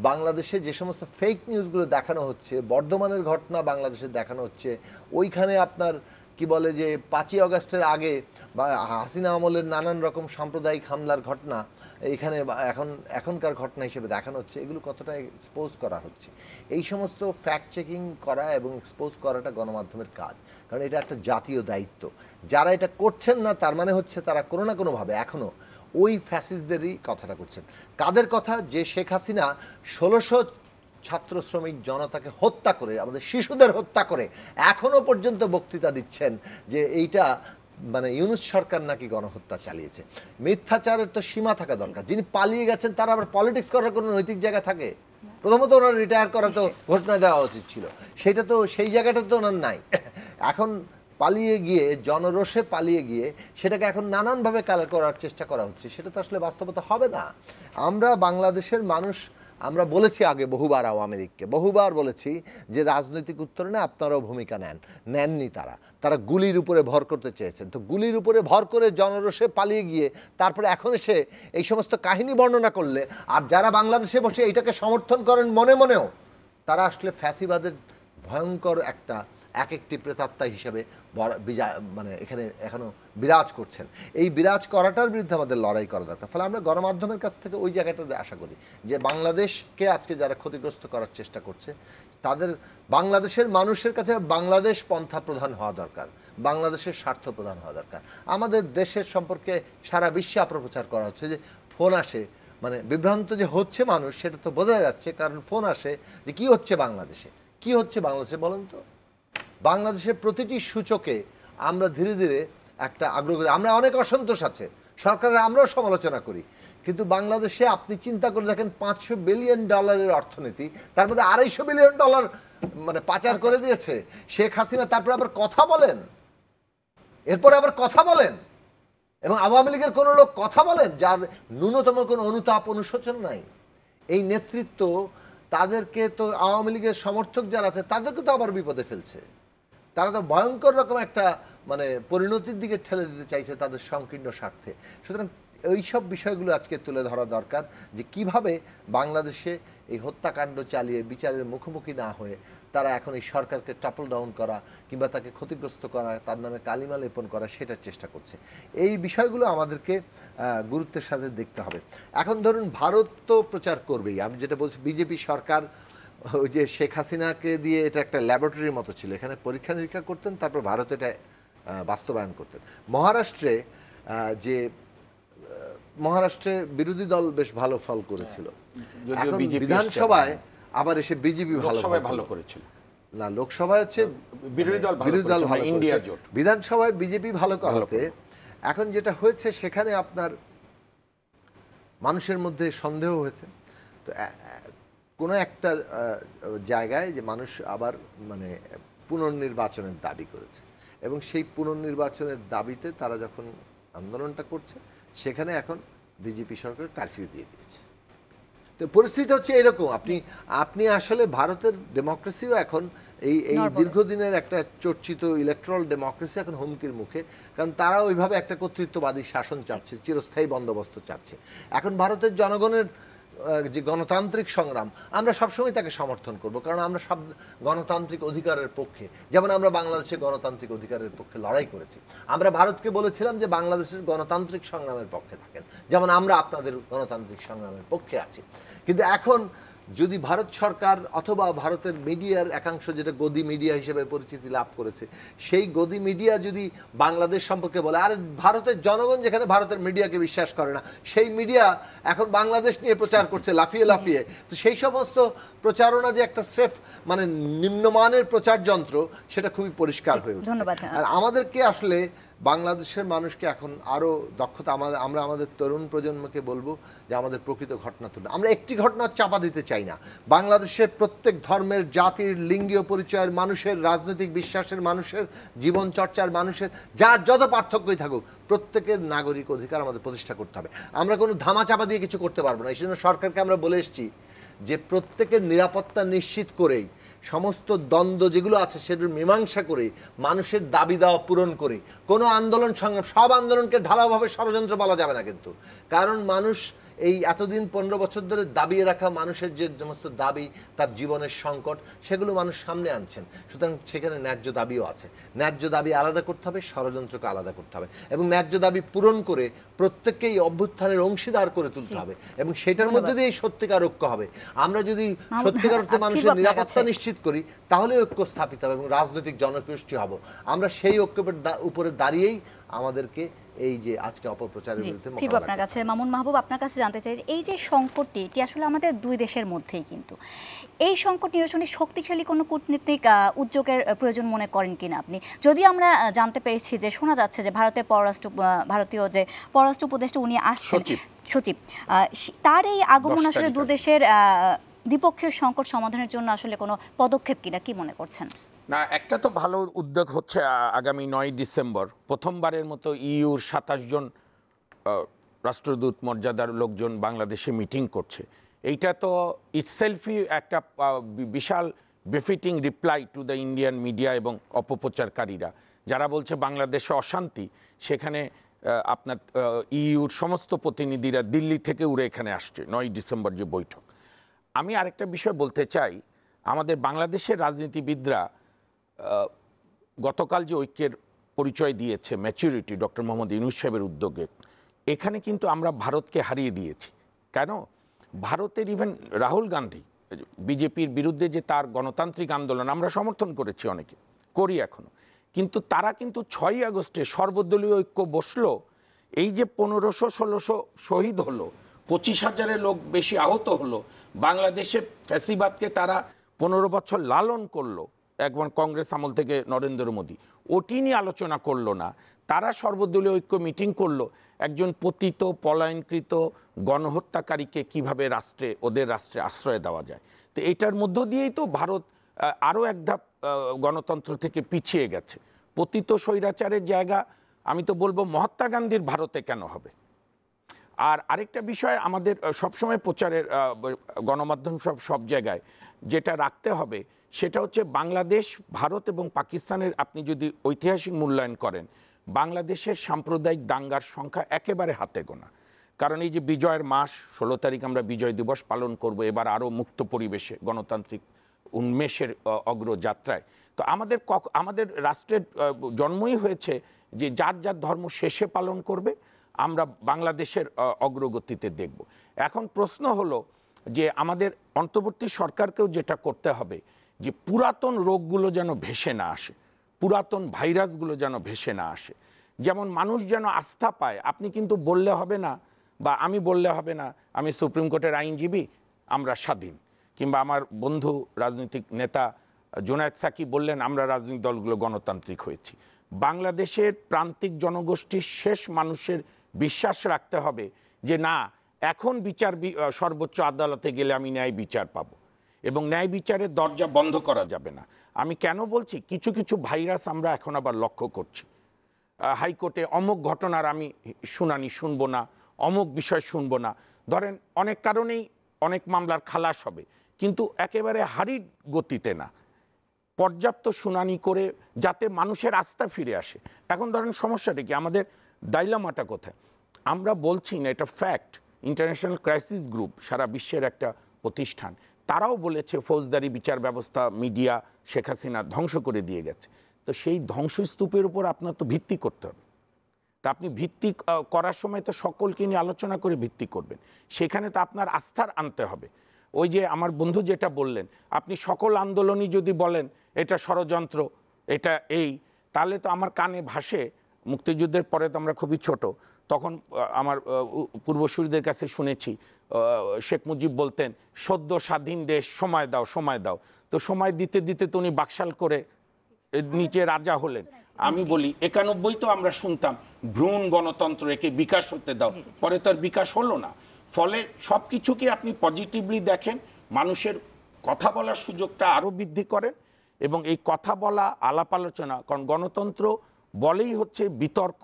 বাংলাদেশে যে সমস্ত ফেক নিউজগুলো দেখানো হচ্ছে, বর্ধমানের ঘটনা বাংলাদেশে দেখানো হচ্ছে, ওইখানে আপনার কি বলে যে 5ই আগস্টের আগে বা হাসিনা আমলের নানান রকম সাম্প্রদায়িক হামলার ঘটনা এখানে এখনকার ঘটনা হিসেবে দেখানো হচ্ছে, এগুলো কতটা এক্সপোজ করা হচ্ছে। এই সমস্ত ফ্যাক্ট চেকিং করা এবং এক্সপোজ করাটা গণমাধ্যমের কাজ, কারণ এটা একটা জাতীয় দায়িত্ব। যারা এটা করছেন না তার মানে হচ্ছে তারা কোনো না কোনোভাবে এখনও ওই ফ্যাসিস্টদেরই কথাটা করছেন। কাদের কথা? যে শেখ হাসিনা 1600 ছাত্র শ্রমিক জনতাকে হত্যা করে, আমাদের শিশুদের হত্যা করে এখনো পর্যন্ত বক্তৃতা দিচ্ছেন যে এইটা মানে ইউনূস সরকার নাকি গণহত্যা চালিয়েছে। মিথ্যাচারের তো সীমা থাকা দরকার। যিনি পালিয়ে গেছেন তারা আবার পলিটিক্স করার কোনো নৈতিক জায়গা থাকে? প্রথমত ওনার রিটায়ার করা তো ঘোষণা দেওয়া উচিত ছিল, সেটা তো সেই জায়গাটা তো ওনার নাই। এখন পালিয়ে গিয়ে, জনরোষে পালিয়ে গিয়ে সেটাকে এখন নানানভাবে কালার করার চেষ্টা করা হচ্ছে, সেটা তো আসলে বাস্তবতা হবে না। আমরা বাংলাদেশের মানুষ, আমরা বলেছি আগে বহুবার আওয়ামী লীগকে, বহুবার বলেছি যে রাজনৈতিক উত্তরণে আপনারাও ভূমিকা নেননি। তারা গুলির উপরে ভর করতে চেয়েছেন। তো গুলির উপরে ভর করে জনরোষে পালিয়ে গিয়ে তারপরে এখন এসে এই সমস্ত কাহিনী বর্ণনা করলে, আর যারা বাংলাদেশে বসে এইটাকে সমর্থন করেন মনে মনেও, তারা আসলে ফ্যাসিবাদের ভয়ঙ্কর এক একটি প্রেতাত্মা হিসেবে মানে এখানে এখনো বিরাজ করছেন। এই বিরাজ করাটার বিরুদ্ধে আমাদের লড়াই করা দরকার। ফলে আমরা গণমাধ্যমের কাছ থেকে ওই জায়গাটাতে আশা করি যে বাংলাদেশকে আজকে যারা ক্ষতিগ্রস্ত করার চেষ্টা করছে, তাদের বাংলাদেশের মানুষের কাছে বাংলাদেশ পন্থা প্রধান হওয়া দরকার, বাংলাদেশের স্বার্থ প্রধান হওয়া দরকার। আমাদের দেশের সম্পর্কে সারা বিশ্বে অপপ্রচার করা হচ্ছে যে ফোন আসে, মানে বিভ্রান্ত যে হচ্ছে মানুষ সেটা তো বোঝা যাচ্ছে, কারণ ফোন আসে যে কি হচ্ছে বাংলাদেশে, কি হচ্ছে বাংলাদেশে বলেন তো। বাংলাদেশের প্রতিটি সূচকে আমরা ধীরে ধীরে একটা আগ্রহ, আমরা অনেক অসন্তোষ আছে সরকারের, আমরাও সমালোচনা করি, কিন্তু বাংলাদেশে আপনি চিন্তা করে দেখেন $500 বিলিয়ন অর্থনীতি, তার মধ্যে $250 বিলিয়ন মানে পাচার করে দিয়েছে শেখ হাসিনা। তারপরে আবার কথা বলেন, এরপরে আবার কথা বলেন, এবং আওয়ামী লীগের কোনো লোক কথা বলেন যার ন্যূনতম কোনো অনুতাপ অনুশোচন নাই। এই নেতৃত্ব, তাদেরকে তো আওয়ামী লীগের সমর্থক যারা আছে তাদেরকে তো আবার বিপদে ফেলছে। তারা তো ভয়ঙ্কর রকম একটা মানে পরিণতির দিকে ঠেলে দিতে চাইছে তাদের সংকীর্ণ স্বার্থে। সুতরাং এইসব বিষয়গুলো আজকে তুলে ধরা দরকার, যে কিভাবে বাংলাদেশে এই হত্যাকাণ্ড চালিয়ে বিচারের মুখোমুখি না হয়ে তারা এখন এই সরকারকে টপল ডাউন করা কিংবা তাকে ক্ষতিগ্রস্ত করা, তার নামে কালিমা লেপন করা, সেটার চেষ্টা করছে। এই বিষয়গুলো আমাদেরকে গুরুত্বের সাথে দেখতে হবে। এখন ধরুন ভারত তো প্রচার করবেই, আমি যেটা বলছি, বিজেপি সরকার ওই যে শেখ হাসিনাকে দিয়ে এটা একটা ল্যাবরেটরির মতো ছিল, এখানে পরীক্ষা নিরীক্ষা করতেন, তারপর ভারত এটা বাস্তবায়ন করতেন। মহারাষ্ট্রে বিরোধী দল বেশ ভালো ফল করেছিল, এখন বিধানসভায় আবার এসে বিজেপি ভালো করেছিল না, লোকসভায় হচ্ছে বিরোধী দল ভালো, ইন্ডিয়া জোট, বিধানসভায় বিজেপি ভালো করাতে এখন যেটা হয়েছে সেখানে আপনার মানুষের মধ্যে সন্দেহ হয়েছে। তো কোনো একটা জায়গায় যে মানুষ আবার মানে পুনর্নির্বাচনের দাবি করেছে, এবং সেই পুনর্নির্বাচনের দাবিতে তারা যখন আন্দোলনটা করছে, সেখানে এখন বিজেপি সরকার কারফিউ দিয়ে দিয়েছে। তো পরিস্থিতি হচ্ছে এরকম। আপনি আসলে ভারতের ডেমোক্রেসিও এখন এই দীর্ঘদিনের একটা চর্চিত ইলেকট্রাল ডেমোক্রেসি এখন হুমকির মুখে, কারণ তারা ওইভাবে একটা কর্তৃত্ববাদী শাসন চাচ্ছে, চিরস্থায়ী বন্দোবস্ত চাচ্ছে। এখন ভারতের জনগণের যে গণতান্ত্রিক সংগ্রাম, আমরা সবসময় তাকে সমর্থন করব, কারণ আমরা সব গণতান্ত্রিক অধিকারের পক্ষে, যেমন আমরা বাংলাদেশের গণতান্ত্রিক অধিকারের পক্ষে লড়াই করেছি। আমরা ভারতকে বলেছিলাম যে বাংলাদেশের গণতান্ত্রিক সংগ্রামের পক্ষে থাকেন, যেমন আমরা আপনাদের গণতান্ত্রিক সংগ্রামের পক্ষে আছি। কিন্তু এখন যদি ভারত সরকার অথবা ভারতের মিডিয়ার একাংশ, যেটা গদি মিডিয়া হিসেবে পরিচিতি লাভ করেছে, সেই গদি মিডিয়া যদি বাংলাদেশ সম্পর্কে বলে, আর ভারতের জনগণ যেখানে ভারতের মিডিয়াকে বিশ্বাস করে না, সেই মিডিয়া এখন বাংলাদেশ নিয়ে প্রচার করছে লাফিয়ে লাফিয়ে, তো সেই সমস্ত প্রচারণা যে একটা স্রেফ মানে নিম্নমানের প্রচার যন্ত্র, সেটা খুবই পরিষ্কার হয়ে উঠছে। আর আমাদেরকে আসলে বাংলাদেশের মানুষকে এখন আরও দক্ষতা, আমরা আমাদের তরুণ প্রজন্মকে বলবো যে আমাদের প্রকৃত ঘটনা তুলে, আমরা একটি ঘটনা চাপা দিতে চাই না। বাংলাদেশের প্রত্যেক ধর্মের, জাতির, লিঙ্গীয় পরিচয়ের মানুষের, রাজনৈতিক বিশ্বাসের মানুষের, জীবন চর্চার মানুষের, যার যত পার্থক্যই থাকুক, প্রত্যেকের নাগরিক অধিকার আমাদের প্রতিষ্ঠা করতে হবে। আমরা কোনো ধামা চাপা দিয়ে কিছু করতে পারবো না। এই জন্য সরকারকে আমরা বলে এসেছি যে প্রত্যেকের নিরাপত্তা নিশ্চিত করেই, সমস্ত দ্বন্দ্ব যেগুলো আছে সেগুলো মীমাংসা করে, মানুষের দাবি দাওয়া পূরণ করে, কোনো আন্দোলন সংগ্রাম, সব আন্দোলনকে ঢালাওভাবে ষড়যন্ত্র বলা যাবে না কিন্তু, কারণ মানুষ এই এতদিন 15 বছর ধরে দাবিয়ে রাখা মানুষের যে সমস্ত দাবি, তার জীবনের সংকট, সেগুলো মানুষ সামনে আনছেন। সুতরাং সেখানে ন্যায্য দাবিও আছে। ন্যায্য দাবি আলাদা করতে হবে, ষড়যন্ত্রকে আলাদা করতে হবে, এবং ন্যায্য দাবি পূরণ করে প্রত্যেককেই অভ্যুত্থানের অংশীদার করে তুলতে হবে, এবং সেটার মধ্যে দিয়ে সত্যিকার ঐক্য হবে। আমরা যদি সত্যিকার অর্থে মানুষের নিরাপত্তা নিশ্চিত করি, তাহলে ঐক্য স্থাপিত হবে এবং রাজনৈতিক জনগোষ্ঠী হব। আমরা সেই ঐক্যের উপরে দাঁড়িয়েই আমাদেরকে এই যে আজকে অপপ্রচারের বিরুদ্ধে মোকাবিলা। আপনার কাছে মামুন মাহবুব, আপনার কাছে জানতে চাই যে এই যে সংকটটি, এটি আসলে আমাদের দুই দেশের মধ্যেই, কিন্তু এই সংকট নিরসনে শক্তিশালী কোনো কূটনীতিক উদ্যোগের প্রয়োজন মনে করেন কিনা আপনি? যদিও আমরা জানতে পেরেছি যে, শোনা যাচ্ছে যে ভারতীয় যে পররাষ্ট্র উপদেষ্টা উনি আসছেন, সচিব, তার এই আগমন আসলে দু দেশের দ্বিপক্ষীয় সংকট সমাধানের জন্য আসলে কোনো পদক্ষেপ কিনা, কি মনে করছেন? না, একটা তো ভালো উদ্যোগ হচ্ছে আগামী 9 ডিসেম্বর প্রথমবারের মতো ইউর 27 জন রাষ্ট্রদূত মর্যাদার লোকজন বাংলাদেশে মিটিং করছে। এইটা তো ইটসেলফই একটা বিশাল befitting reply to the Indian media এবং অপপ্রচারকারীরা যারা বলছে বাংলাদেশে অশান্তি, সেখানে আপনার ইউর সমস্ত প্রতিনিধিরা দিল্লি থেকে উড়ে এখানে আসছে 9 ডিসেম্বর যে বৈঠক। আমি আরেকটা বিষয় বলতে চাই, আমাদের বাংলাদেশের রাজনীতিবিদরা গতকাল যে ঐক্যের পরিচয় দিয়েছে, ম্যাচুরিটি ডক্টর মোহাম্মদ ইউনূস সাহেবের উদ্যোগে, এখানে কিন্তু আমরা ভারতকে হারিয়ে দিয়েছি। কেন? ভারতের ইভেন রাহুল গান্ধী বিজেপির বিরুদ্ধে যে তার গণতান্ত্রিক আন্দোলন আমরা সমর্থন করেছি, অনেকে করি এখনো, কিন্তু তারা কিন্তু 6ই আগস্টে সর্বদলীয় ঐক্য বসলো। এই যে 1500-1600 শহীদ হলো, 25,000 লোক বেশি আহত হলো, বাংলাদেশে ফ্যাসিবাদকে তারা 15 বছর লালন করলো একবার কংগ্রেস আমল থেকে নরেন্দ্র মোদী, ওটি নিয়ে আলোচনা করলো না। তারা সর্বদলীয় ঐক্য মিটিং করলো একজন পতিত পলায়নকৃত গণহত্যাকারীকে কিভাবে ওদের রাষ্ট্রে আশ্রয় দেওয়া যায়। তো এটার মধ্য দিয়েই তো ভারত আরও এক ধাপ গণতন্ত্র থেকে পিছিয়ে গেছে। পতিত স্বৈরাচারের জায়গা আমি তো বলবো মহাত্মা গান্ধীর ভারতে কেন হবে। আর আরেকটা বিষয় আমাদের সবসময় প্রচারের গণমাধ্যম সব জায়গায় যেটা রাখতে হবে, সেটা হচ্ছে বাংলাদেশ, ভারত এবং পাকিস্তানের আপনি যদি ঐতিহাসিক মূল্যায়ন করেন, বাংলাদেশের সাম্প্রদায়িক দাঙ্গার সংখ্যা একেবারে হাতে গোনা। কারণ এই যে বিজয়ের মাস, 16 তারিখ আমরা বিজয় দিবস পালন করব, এবার আরও মুক্ত পরিবেশে গণতান্ত্রিক উন্মেষের অগ্রযাত্রায়। তো আমাদের রাষ্ট্রের জন্মই হয়েছে যে যার যার ধর্ম শেষে পালন করবে, আমরা বাংলাদেশের অগ্রগতিতে দেখব। এখন প্রশ্ন হলো যে আমাদের অন্তর্বর্তী সরকারকেও যেটা করতে হবে, যে পুরাতন রোগগুলো যেন ভেসে না আসে, পুরাতন ভাইরাসগুলো যেন ভেসে না আসে, যেমন মানুষ যেন আস্থা পায়। আপনি কিন্তু বললে হবে না, বা আমি বললে হবে না আমি সুপ্রিম কোর্টের আইনজীবী, আমরা স্বাধীন, কিংবা আমার বন্ধু রাজনৈতিক নেতা জুনায়েদ সাকি বললেন আমরা রাজনৈতিক দলগুলো গণতান্ত্রিক হয়েছি। বাংলাদেশের প্রান্তিক জনগোষ্ঠীর শেষ মানুষের বিশ্বাস রাখতে হবে যে না, এখন সর্বোচ্চ আদালতে গেলে আমি ন্যায় বিচার পাবো, এবং ন্যায় বিচারের দরজা বন্ধ করা যাবে না। আমি কেন বলছি, কিছু কিছু ভাইরাস আমরা এখন আবার লক্ষ্য করছি। হাইকোর্টে অমুক ঘটনার আমি শুনানি শুনবো না, অমুক বিষয় শুনবো না, ধরেন অনেক কারণেই অনেক মামলার খালাস হবে, কিন্তু একেবারে হারির গতিতে না, পর্যাপ্ত শুনানি করে যাতে মানুষের আস্থা ফিরে আসে। এখন ধরেন সমস্যাটা কি, আমাদের ডাইলামাটা কোথায়? আমরা বলছি না, এটা ফ্যাক্ট। ইন্টারন্যাশনাল ক্রাইসিস গ্রুপ সারা বিশ্বের একটা প্রতিষ্ঠান, তারাও বলেছে ফৌজদারি বিচার ব্যবস্থা মিডিয়া শেখ হাসিনা ধ্বংস করে দিয়ে গেছে। তো সেই ধ্বংসস্তূপের উপর আপনার তো ভিত্তি করতে হবে। তা আপনি ভিত্তি করার সময় তো সকলকে নিয়ে আলোচনা করে ভিত্তি করবেন, সেখানে তো আপনার আস্থার আনতে হবে। ওই যে আমার বন্ধু যেটা বললেন, আপনি সকল আন্দোলনই যদি বলেন এটা ষড়যন্ত্র, এটা তাহলে তো আমার কানে ভাসে, মুক্তিযুদ্ধের পরে তো আমরা খুবই ছোট, তখন আমার পূর্বসূরিদের কাছে শুনেছি শেখ মুজিব বলতেন সদ্য স্বাধীন দেশ, সময় দাও সময় দাও। তো সময় দিতে দিতে তো উনি বাকশাল করে নিচে রাজা হলেন। আমি বলি 91 তো আমরা শুনতাম ভ্রূণ গণতন্ত্র, একে বিকাশ হতে দাও, পরে তো আর বিকাশ হলো না। ফলে সব কিছুকে আপনি পজিটিভলি দেখেন, মানুষের কথা বলার সুযোগটা আরও বৃদ্ধি করেন, এবং এই কথা বলা, আলাপ আলোচনা, কারণ গণতন্ত্র বলেই হচ্ছে বিতর্ক,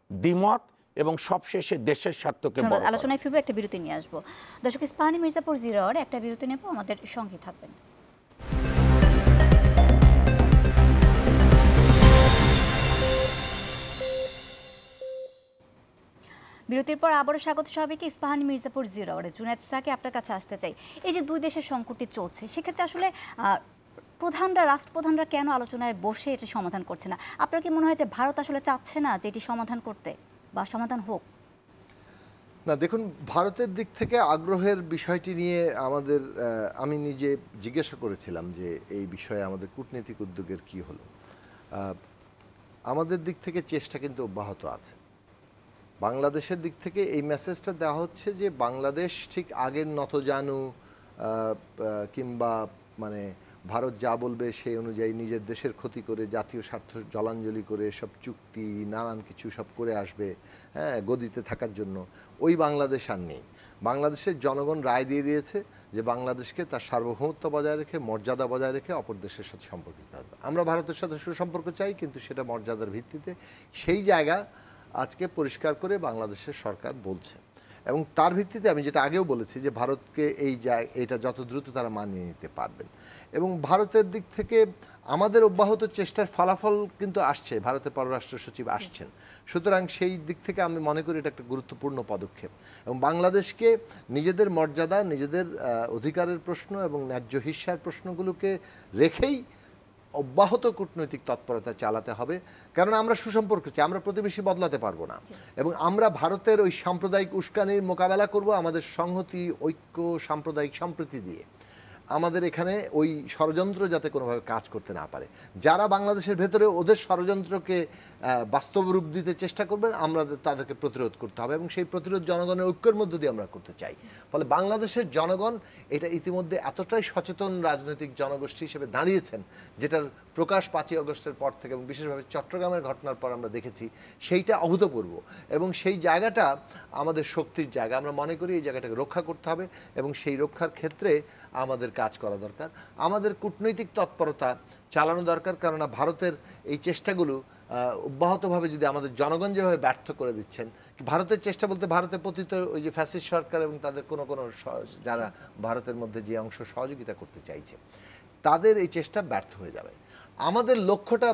দ্বিমত, এবং সবশেষে দেশের স্বার্থকে বড়। আলোচনায় ফিরবো, একটা বিরতি নিয়ে আসবো। দর্শক, ইস্পাহানি মির্জাপুর জিরোর একটা বিরতি নেব, আমাদের সঙ্গে থাকবেন। বিরতির পর আবারও স্বাগত সবাইকে ইস্পাহানি মির্জাপুর জিরোর। জুনায়েদ সাকি, আপনার কাছে আসতে চাই। এই যে দুই দেশের সংকটটি চলছে, সেক্ষেত্রে আসলে রাষ্ট্রপ্রধানরা কেন আলোচনায় বসে এটি সমাধান করছে না? আপনার কি মনে হয় যে ভারত আসলে চাচ্ছে না যে এটি সমাধান করতে বা সমাধান হোক? না, দেখুন, ভারতের দিক থেকে আগ্রহের বিষয়টি নিয়ে আমি নিজে জিজ্ঞাসা করেছিলাম যে এই বিষয়ে আমাদের কূটনৈতিক উদ্যোগের কি হলো। আমাদের দিক থেকে চেষ্টা কিন্তু অব্যাহত আছে। বাংলাদেশের দিক থেকে এই মেসেজটা দেওয়া হচ্ছে যে বাংলাদেশ ঠিক আগের নতজানু কিংবা মানে ভারত যা বলবে সেই অনুযায়ী নিজের দেশের ক্ষতি করে, জাতীয় স্বার্থ জলাঞ্জলি করে, সব চুক্তি নানান কিছু সব করে আসবে, হ্যাঁ, গদিতে থাকার জন্য, ওই বাংলাদেশ আর নেই। বাংলাদেশের জনগণ রায় দিয়ে দিয়েছে যে বাংলাদেশকে তার সার্বভৌমত্ব বজায় রেখে, মর্যাদা বজায় রেখে অপর দেশের সাথে সম্পর্ক দিতে হবে। আমরা ভারতের সাথে সুসম্পর্ক চাই, কিন্তু সেটা মর্যাদার ভিত্তিতে। সেই জায়গা আজকে পরিষ্কার করে বাংলাদেশের সরকার বলছে, এবং তার ভিত্তিতে আমি যেটা আগেও বলেছি যে ভারতকে এইটা যত দ্রুত তারা মানিয়ে নিতে পারবেন। এবং ভারতের দিক থেকে আমাদের অব্যাহত চেষ্টার ফলাফল কিন্তু আসছে, ভারতের পররাষ্ট্র সচিব আসছেন। সুতরাং সেই দিক থেকে আমি মনে করি এটা একটা গুরুত্বপূর্ণ পদক্ষেপ, এবং বাংলাদেশকে নিজেদের মর্যাদা, নিজেদের অধিকারের প্রশ্ন এবং ন্যায্য হিস্যার প্রশ্নগুলোকে রেখেই অব্যাহত কূটনৈতিক তৎপরতা চালাতে হবে। কারণ আমরা সুসম্পর্ক চাই, আমরা প্রতিবেশী বদলাতে পারবো না, এবং আমরা ভারতের ওই সাম্প্রদায়িক উস্কানির মোকাবেলা করব আমাদের সংহতি, ঐক্য, সাম্প্রদায়িক সম্প্রীতি দিয়ে। আমাদের এখানে ওই ষড়যন্ত্র যাতে কোনোভাবে কাজ করতে না পারে। যারা বাংলাদেশের ভেতরে ওদের ষড়যন্ত্রকে বাস্তব রূপ দিতে চেষ্টা করবেন, আমরা তাদেরকে প্রতিরোধ করতে হবে, এবং সেই প্রতিরোধ জনগণের ঐক্যের মধ্য দিয়ে আমরা করতে চাই। ফলে বাংলাদেশের জনগণ এটা ইতিমধ্যে এতটাই সচেতন রাজনৈতিক জনগোষ্ঠী হিসেবে দাঁড়িয়েছেন, যেটার প্রকাশ 5ই আগস্টের পর থেকে এবং বিশেষভাবে চট্টগ্রামের ঘটনার পর আমরা দেখেছি, সেইটা অভূতপূর্ব। এবং সেই জায়গাটা আমাদের শক্তির জায়গা। আমরা মনে করি এই জায়গাটাকে রক্ষা করতে হবে, এবং সেই রক্ষার ক্ষেত্রে আমাদের কাজ করা দরকার, আমাদের কূটনৈতিক তৎপরতা চালানো দরকার। কেননা ভারতের এই চেষ্টাগুলো অব্যাহতভাবে যদি আমাদের জনগণ যেভাবে ব্যর্থ করে দিচ্ছেন, ভারতের চেষ্টা বলতে ভারতের পতিত ওই যে ফ্যাসিস্ট সরকার এবং তাদের কোনো যারা ভারতের মধ্যে যে অংশ সহযোগিতা করতে চাইছে, তাদের এই চেষ্টা ব্যর্থ হয়ে যাবে। আমাদের লক্ষ্যটা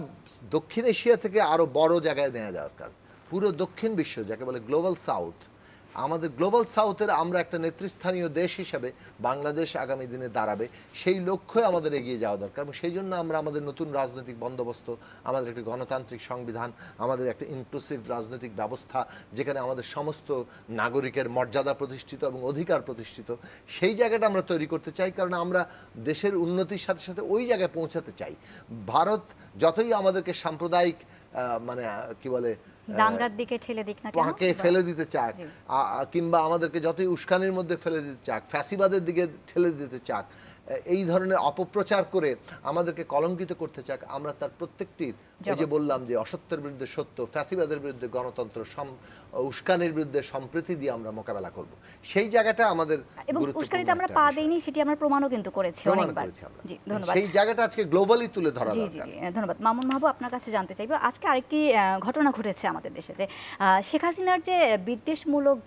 দক্ষিণ এশিয়া থেকে আরও বড় জায়গায় নেওয়া দরকার। পুরো দক্ষিণ বিশ্ব, যাকে বলে গ্লোবাল সাউথ, আমাদের গ্লোবাল সাউথের আমরা একটা নেতৃস্থানীয় দেশ হিসেবে বাংলাদেশ আগামী দিনে দাঁড়াবে, সেই লক্ষ্যে আমাদের এগিয়ে যাওয়া দরকার। এবং সেই জন্য আমরা আমাদের নতুন রাজনৈতিক বন্দোবস্ত, আমাদের একটি গণতান্ত্রিক সংবিধান, আমাদের একটা ইনক্লুসিভ রাজনৈতিক ব্যবস্থা, যেখানে আমাদের সমস্ত নাগরিকের মর্যাদা প্রতিষ্ঠিত এবং অধিকার প্রতিষ্ঠিত, সেই জায়গাটা আমরা তৈরি করতে চাই। কারণ আমরা দেশের উন্নতির সাথে সাথে ওই জায়গায় পৌঁছাতে চাই। ভারত যতই আমাদেরকে সাম্প্রদায়িক মানে কি বলে দাঙ্গার দিকে ঠেলে দিক না, পাকে ফেলে দিতে চাক, কিংবা আমাদেরকে যতই উস্কানির মধ্যে ফেলে দিতে চাক, ফ্যাসিবাদের দিকে ঠেলে দিতে চাক, এই ধরনের অপপ্রচার করে আমাদেরকে কলঙ্কিত করতে চাক, আমরা তার প্রত্যেকটির, এই যে বললাম যে অসত্যের বিরুদ্ধে সত্য, ফ্যাসিবাদের বিরুদ্ধে গণতন্ত্র, উস্কানির বিরুদ্ধে সম্প্রীতি দিয়ে আমরা মোকাবেলা করব। সেই জায়গাটা আমাদের এবং উস্কানিতে আমরা পা দেইনি, সেটি আমরা প্রমাণও কিন্তু করেছি অনেকবার। জি, ধন্যবাদ। সেই জায়গাটা আজকে গ্লোবালি তুলে ধরা জি দরকার। জি জি, ধন্যবাদ। মামুন মাহবুব, আপনার কাছে জানতে চাইব, আজকে আরেকটি ঘটনা ঘটেছে আমাদের দেশে, যে শেখ হাসিনার যে বিদ্বেষমূলক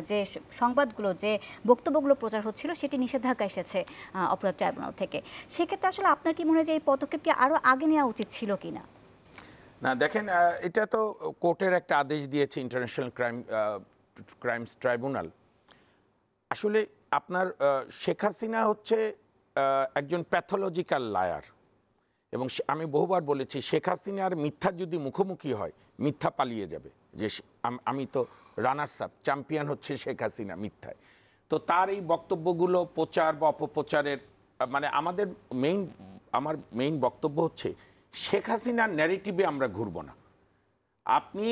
যে সংবাদগুলো, যে বক্তব্যগুলো প্রচার হচ্ছিল, সেটি নিষেধাজ্ঞা এসেছে অপরাধ ট্রাইব্যুনাল থেকে। সেক্ষেত্রে আসলে আপনার কি মনে হয় যে এই পদক্ষেপকে আরও আগে নেওয়া উচিত ছিল কিনা? না, দেখেন, এটা তো কোর্টের একটা আদেশ দিয়েছে ইন্টারন্যাশনাল ক্রাইমস ট্রাইব্যুনাল। আসলে আপনার শেখ হাসিনা হচ্ছে একজন প্যাথোলজিক্যাল লায়ার, এবং আমি বহুবার বলেছি, শেখ হাসিনার মিথ্যা যদি মুখোমুখি হয়, মিথ্যা পালিয়ে যাবে, যে আমি তো রানার্স আপ, চ্যাম্পিয়ন হচ্ছে শেখ হাসিনা মিথ্যায়। তো তার এই বক্তব্যগুলো প্রচার বা অপপ্রচারের মানে আমার মেইন বক্তব্য হচ্ছে, শেখ হাসিনার ন্যারেটিভে আমরা ঘুরব না। আপনি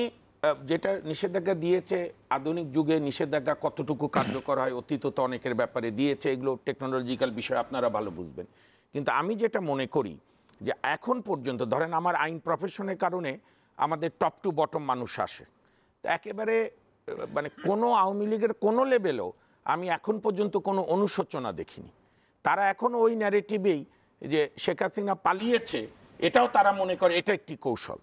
যেটা নিষেধাজ্ঞা দিয়েছে, আধুনিক যুগে নিষেধাজ্ঞা কতটুকু কার্যকর হয়, অতীত তো অনেকের ব্যাপারে দিয়েছে, এগুলো টেকনোলজিক্যাল বিষয়, আপনারা ভালো বুঝবেন। কিন্তু আমি যেটা মনে করি যে এখন পর্যন্ত ধরেন আমার আইন প্রফেশনের কারণে আমাদের টপ টু বটম মানুষ আসে, একেবারে মানে কোনো আওয়ামী লীগের কোনো লেভেলেও আমি এখন পর্যন্ত কোনো অনুশোচনা দেখিনি। তারা এখন ওই ন্যারেটিভেই যে শেখ হাসিনা পালিয়েছে, এটাও তারা মনে করে এটা একটি কৌশল।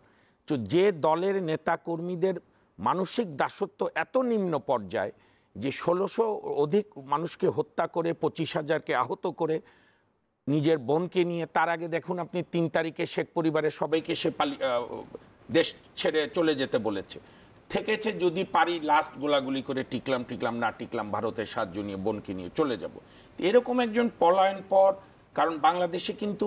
তো যে দলের নেতা কর্মীদের মানসিক দাসত্ব এত নিম্ন পর্যায়ে, যে 1600 অধিক মানুষকে হত্যা করে 25,000কে আহত করে নিজের বোনকে নিয়ে, তার আগে দেখুন আপনি 3 তারিখে শেখ পরিবারের সবাইকে সে দেশ ছেড়ে চলে যেতে বলেছে, থেকেছে যদি পারি লাস্ট গোলাগুলি করে টিকলাম না টিকলাম, ভারতের সাহায্য নিয়ে বোনকে নিয়ে চলে যাব। এরকম একজন পলায়ন পর, কারণ বাংলাদেশে কিন্তু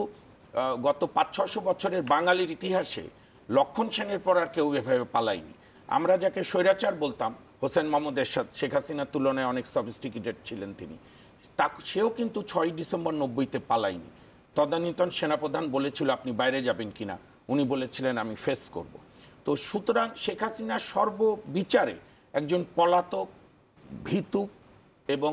গত 500-600 বছরের বাঙালির ইতিহাসে লক্ষণ সেনের পর আর কেউ এভাবে পালায়নি। আমরা যাকে স্বৈরাচার বলতাম, হোসেন মোহাম্মদ এরশাদ, শেখ হাসিনার তুলনায় অনেক সফিস্টিকেটেড ছিলেন তিনি, সেও কিন্তু 6ই ডিসেম্বর 90-তে পালায়নি। তদানীন্তন সেনাপ্রধান বলেছিল আপনি বাইরে যাবেন কিনা, উনি বলেছিলেন আমি ফেস করব। তো সুতরাং শেখ হাসিনা সর্ববিচারে একজন পলাতক, ভীতুক এবং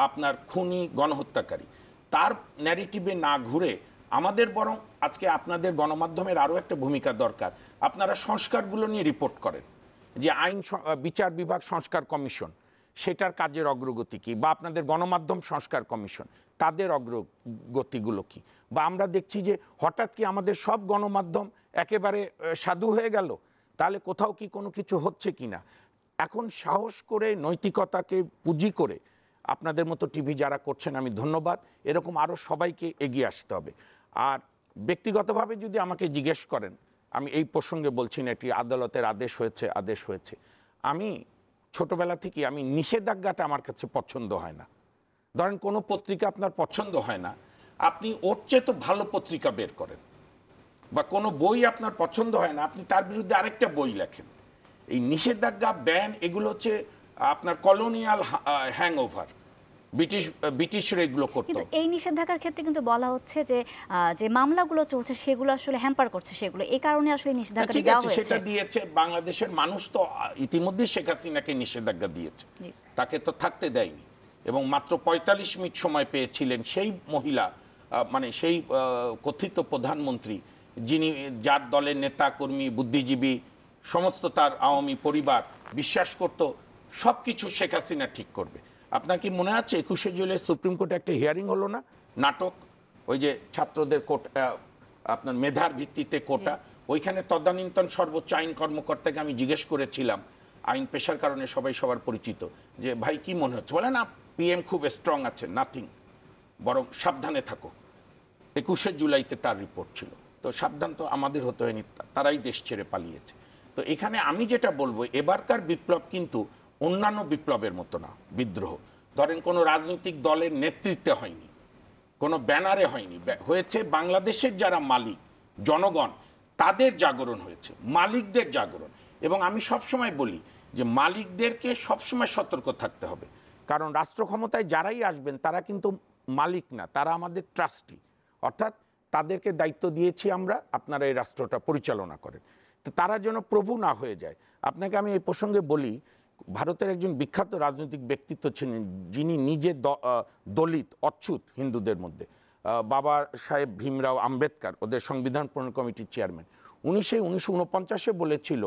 আপনার খুনি, গণহত্যাকারী। তার ন্যারেটিভে না ঘুরে আমাদের বরং আজকে আপনাদের গণমাধ্যমের আরও একটা ভূমিকা দরকার। আপনারা সংস্কারগুলো নিয়ে রিপোর্ট করেন, যে আইন বিচার বিভাগ সংস্কার কমিশন, সেটার কাজের অগ্রগতি কি, বা আপনাদের গণমাধ্যম সংস্কার কমিশন তাদের অগ্রগতিগুলো কি, বা আমরা দেখছি যে হঠাৎ কি আমাদের সব গণমাধ্যম একেবারে সাধু হয়ে গেল, তাহলে কোথাও কি কোনো কিছু হচ্ছে কি না। এখন সাহস করে নৈতিকতাকে পুঁজি করে আপনাদের মতো টিভি যারা করছেন আমি ধন্যবাদ, এরকম আরও সবাইকে এগিয়ে আসতে হবে। আর ব্যক্তিগতভাবে যদি আমাকে জিজ্ঞেস করেন, আমি এই প্রসঙ্গে বলছি না এটি আদালতের আদেশ হয়েছে, আমি ছোটবেলা থেকে আমি নিষেধাজ্ঞাটা আমার কাছে পছন্দ হয় না। ধরেন কোনো পত্রিকা আপনার পছন্দ হয় না, আপনি ওর চেয়ে তো ভালো পত্রিকা বের করেন, বা কোনো বই আপনার পছন্দ হয় না, আপনি তার বিরুদ্ধে আরেকটা বই লেখেন। এই নিষেধাজ্ঞা, ব্যান, এগুলো হচ্ছে আপনার কলোনিয়াল হ্যাংওভার, ব্রিটিশরা এগুলো করতো। কিন্তু এই নিষেধাজ্ঞার ক্ষেত্রে কিন্তু বলা হচ্ছে যে যে মামলাগুলো চলছে সেগুলো আসলে হ্যাম্পার করছে, সেগুলো এই কারণে আসলে নিষেধাজ্ঞা ঠিক দেওয়া আছে, হয়েছে। সেটা দিয়েছে। বাংলাদেশের মানুষ তো ইতিমধ্যে শেখ হাসিনাকে নিষেধাজ্ঞা দিয়েছে, তাকে তো থাকতে দেয়নি, এবং মাত্র ৪৫ মিনিট সময় পেয়েছিলেন সেই মহিলা, মানে সেই কথিত প্রধানমন্ত্রী, যিনি, যার দলের নেতা কর্মী বুদ্ধিজীবী সমস্ত তার আওয়ামী পরিবার বিশ্বাস করত সব কিছু শেখ হাসিনা ঠিক করবে। আপনার কি মনে আছে ২১শে জুলাই সুপ্রিম কোর্টে একটা হিয়ারিং হলো না, নাটক, ওই যে ছাত্রদের আপনার মেধার ভিত্তিতে কোটা, ওইখানে তদানীন্তন সর্বোচ্চ আইন কর্মকর্তাকে আমি জিজ্ঞেস করেছিলাম, আইন পেশার কারণে সবাই সবার পরিচিত, যে ভাই কি মনে হচ্ছে, বলে না পিএম খুব স্ট্রং আছে, নাথিং, বরং সাবধানে থাকো। ২১শে জুলাইতে তার রিপোর্ট ছিল, তো সাবধান তো আমাদের হতে হয়নি, তারাই দেশ ছেড়ে পালিয়েছে। তো এখানে আমি যেটা বলবো, এবারকার বিপ্লব কিন্তু অন্যান্য বিপ্লবের মতো না। বিদ্রোহ ধরেন কোনো রাজনৈতিক দলের নেতৃত্বে হয়নি, কোনো ব্যানারে হয়নি, হয়েছে বাংলাদেশের যারা মালিক, জনগণ, তাদের জাগরণ হয়েছে, মালিকদের জাগরণ। এবং আমি সবসময় বলি যে মালিকদেরকে সবসময় সতর্ক থাকতে হবে, কারণ রাষ্ট্র ক্ষমতায় যারাই আসবেন তারা কিন্তু মালিক না, তারা আমাদের ট্রাস্টি, অর্থাৎ তাদেরকে দায়িত্ব দিয়েছি আমরা, আপনারা এই রাষ্ট্রটা পরিচালনা করেন, তো তারা যেন প্রভু না হয়ে যায়। আপনাকে আমি এই প্রসঙ্গে বলি, ভারতের একজন বিখ্যাত রাজনৈতিক ব্যক্তিত্ব ছিলেন, যিনি নিজে দলিত, অচ্যুত হিন্দুদের মধ্যে, বাবা সাহেব ভীমরাও আম্বেদকর, ওদের সংবিধান প্রণয়ন কমিটির চেয়ারম্যান। উনি সেই 1949-এ বলেছিল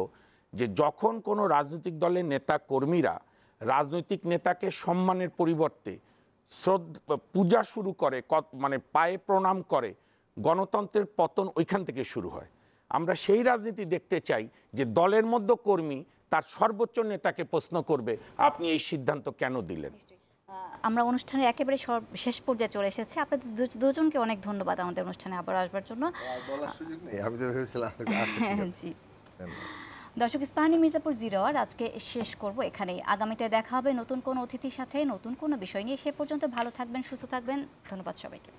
যে যখন কোনো রাজনৈতিক দলের নেতা কর্মীরা রাজনৈতিক নেতাকে সম্মানের পরিবর্তে পূজা শুরু করে, মানে পায়ে প্রণাম করে, গণতন্ত্রের পতন ওইখান থেকে শুরু হয়। আমরা সেই রাজনীতি দেখতে চাই যে দলের মধ্যে কর্মী তার সর্বোচ্চ নেতাকে প্রশ্ন করবে, আপনি এই সিদ্ধান্ত কেন দিলেন। আমরা অনুষ্ঠানের একেবারে শেষ পর্যায়ে চলে এসেছি। আপনাদের দুজনকে অনেক ধন্যবাদ আমাদের অনুষ্ঠানে আবার আসবার জন্য। আমি তো ভেবেছিলাম। জি দর্শক, ইস্পাহানী মির্জাপুর 0 আওয়ার আজকে শেষ করব এখানেই। আগামীতে দেখা হবে নতুন কোনো অতিথির সাথে, নতুন কোনো বিষয় নিয়ে। সে পর্যন্ত ভালো থাকবেন, সুস্থ থাকবেন। ধন্যবাদ সবাইকে।